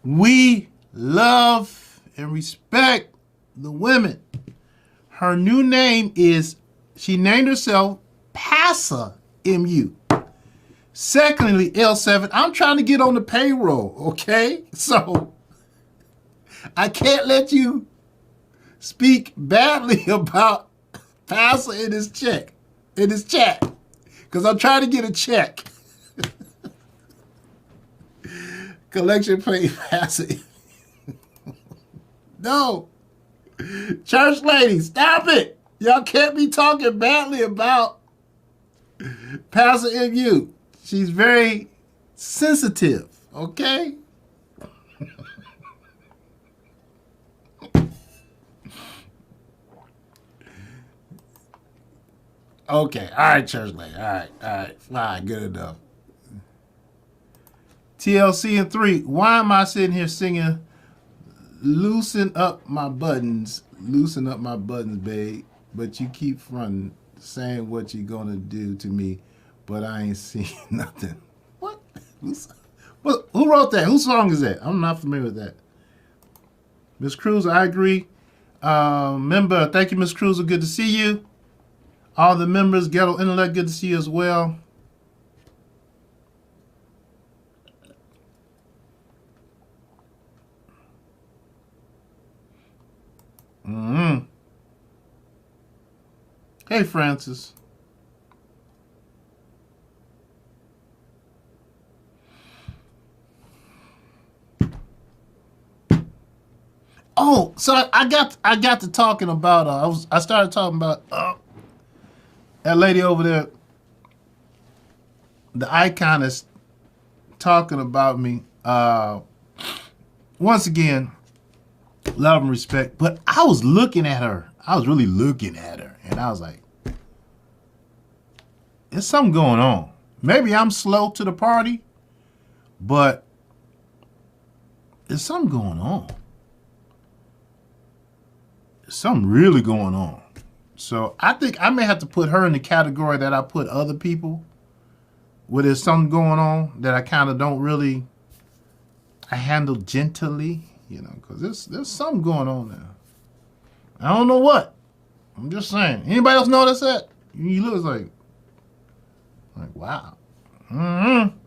We love and respect the women. Her new name is, she named herself Passa MU. Secondly, L7, I'm trying to get on the payroll, okay? So I can't let you speak badly about Passa in his chat, because I'm trying to get a check. Collection plate Passa. No. Church ladies, stop it. Y'all can't be talking badly about Passa MU. She's very sensitive, okay? Okay, all right, church lady. All right, fine, good enough. TLC in 3. Why am I sitting here singing loosen up my buttons, babe, but you keep fronting, saying what you gonna do to me, but I ain't seen nothing. What? Who wrote that? Whose song is that? I'm not familiar with that. Miss Cruz, I agree. Member, thank you, Miss Cruz. Good to see you. All the members, Ghetto Intellect, good to see you as well. Hey, Francis. Oh, so I got to talking about I started talking about that lady over there. The icon is talking about me. Once again, love and respect. But I was looking at her. I was really looking at her, and I was like, "There's something going on." Maybe I'm slow to the party, but there's something going on. There's something really going on. So I think I may have to put her in the category that I put other people, where there's something going on that I kind of don't really, I handle gently, you know, because there's something going on there. I don't know what. I'm just saying. Anybody else notice that? You look like wow. Mm-hmm.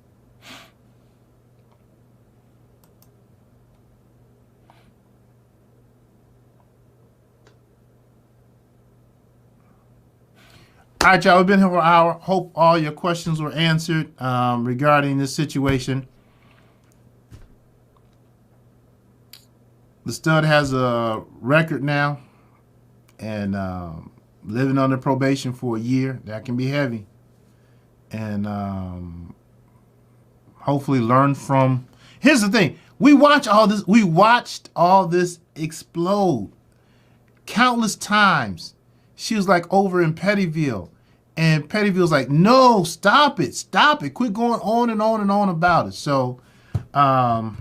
All right, y'all, we've been here for an hour. Hope all your questions were answered regarding this situation. The stud has a record now and living under probation for a year. That can be heavy. And hopefully learn from. Here's the thing. We watched all this explode countless times. She was like over in Pettyville. And Pettyville's like, no, stop it. Quit going on and on and on about it. So, yeah,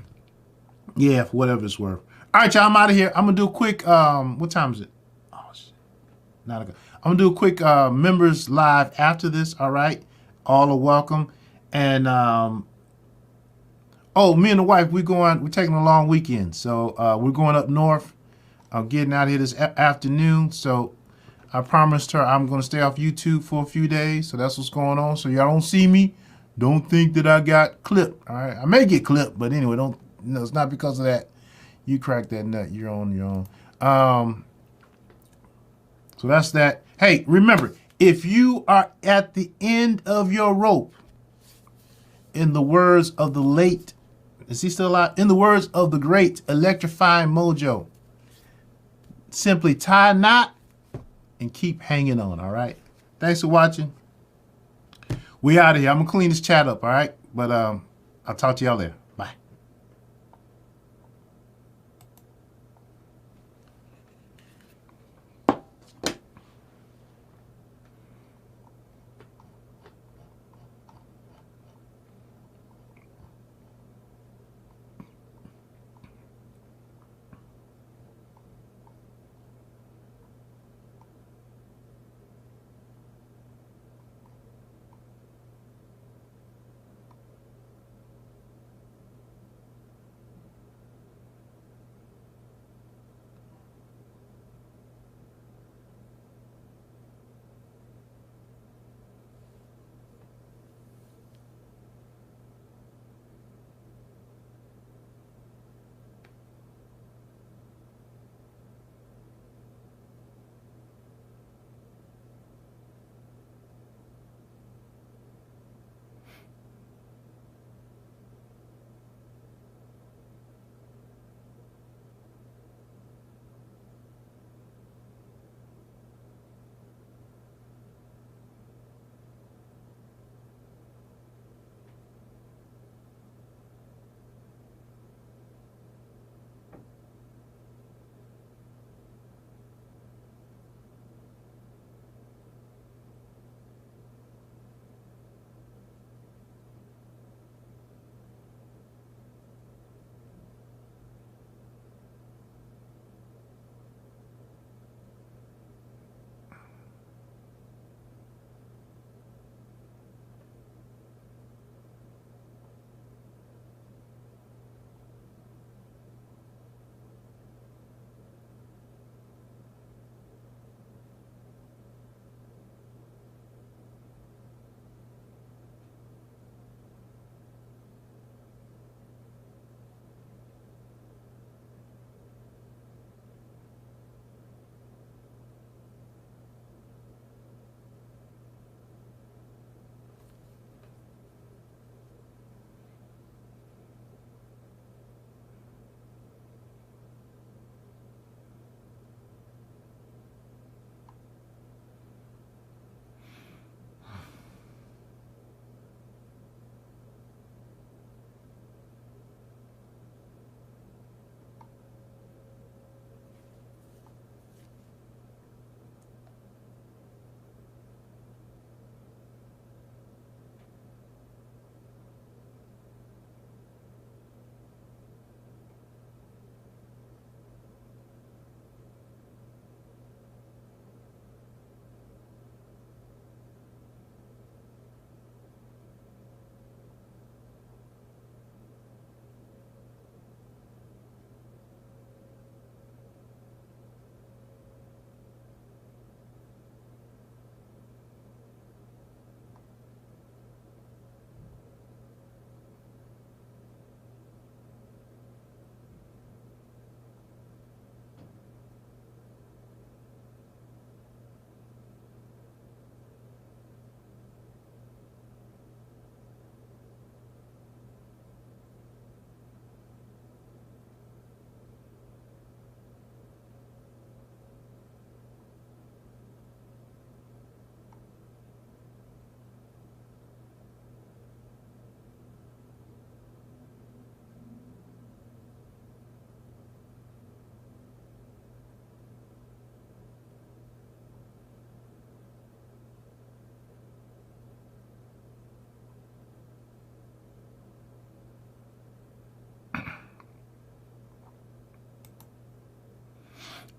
for whatever it's worth. All right, y'all, I'm out of here. I'm going to do a quick, what time is it? Oh, shit. I'm going to do a quick members live after this, all right? All are welcome. And, me and the wife, we're taking a long weekend. So, we're going up north. I'm getting out of here this afternoon. So, I promised her I'm going to stay off YouTube for a few days. So that's what's going on. So y'all don't see me. Don't think that I got clipped. All right. I may get clipped, but anyway, it's not because of that. You crack that nut. You're on your own. So that's that. Hey, remember, if you are at the end of your rope, in the words of the late, is he still alive? In the words of the great Electrifying Mojo, simply tie a knot and keep hanging on, all right? Thanks for watching. We out of here. I'm going to clean this chat up, all right? But I'll talk to y'all later. Bye.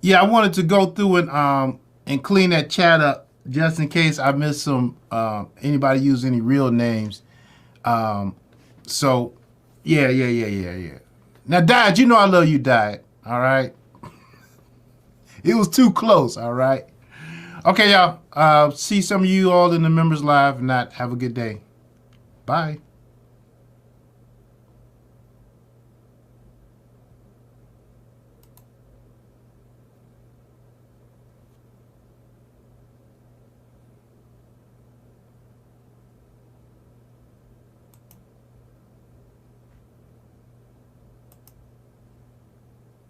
Yeah, I wanted to go through and clean that chat up just in case I missed some anybody use any real names. So yeah. Now, Diet, you know I love you, Diet. All right. It was too close. All right. Okay, y'all. See some of you all in the members live. If not, have a good day. Bye.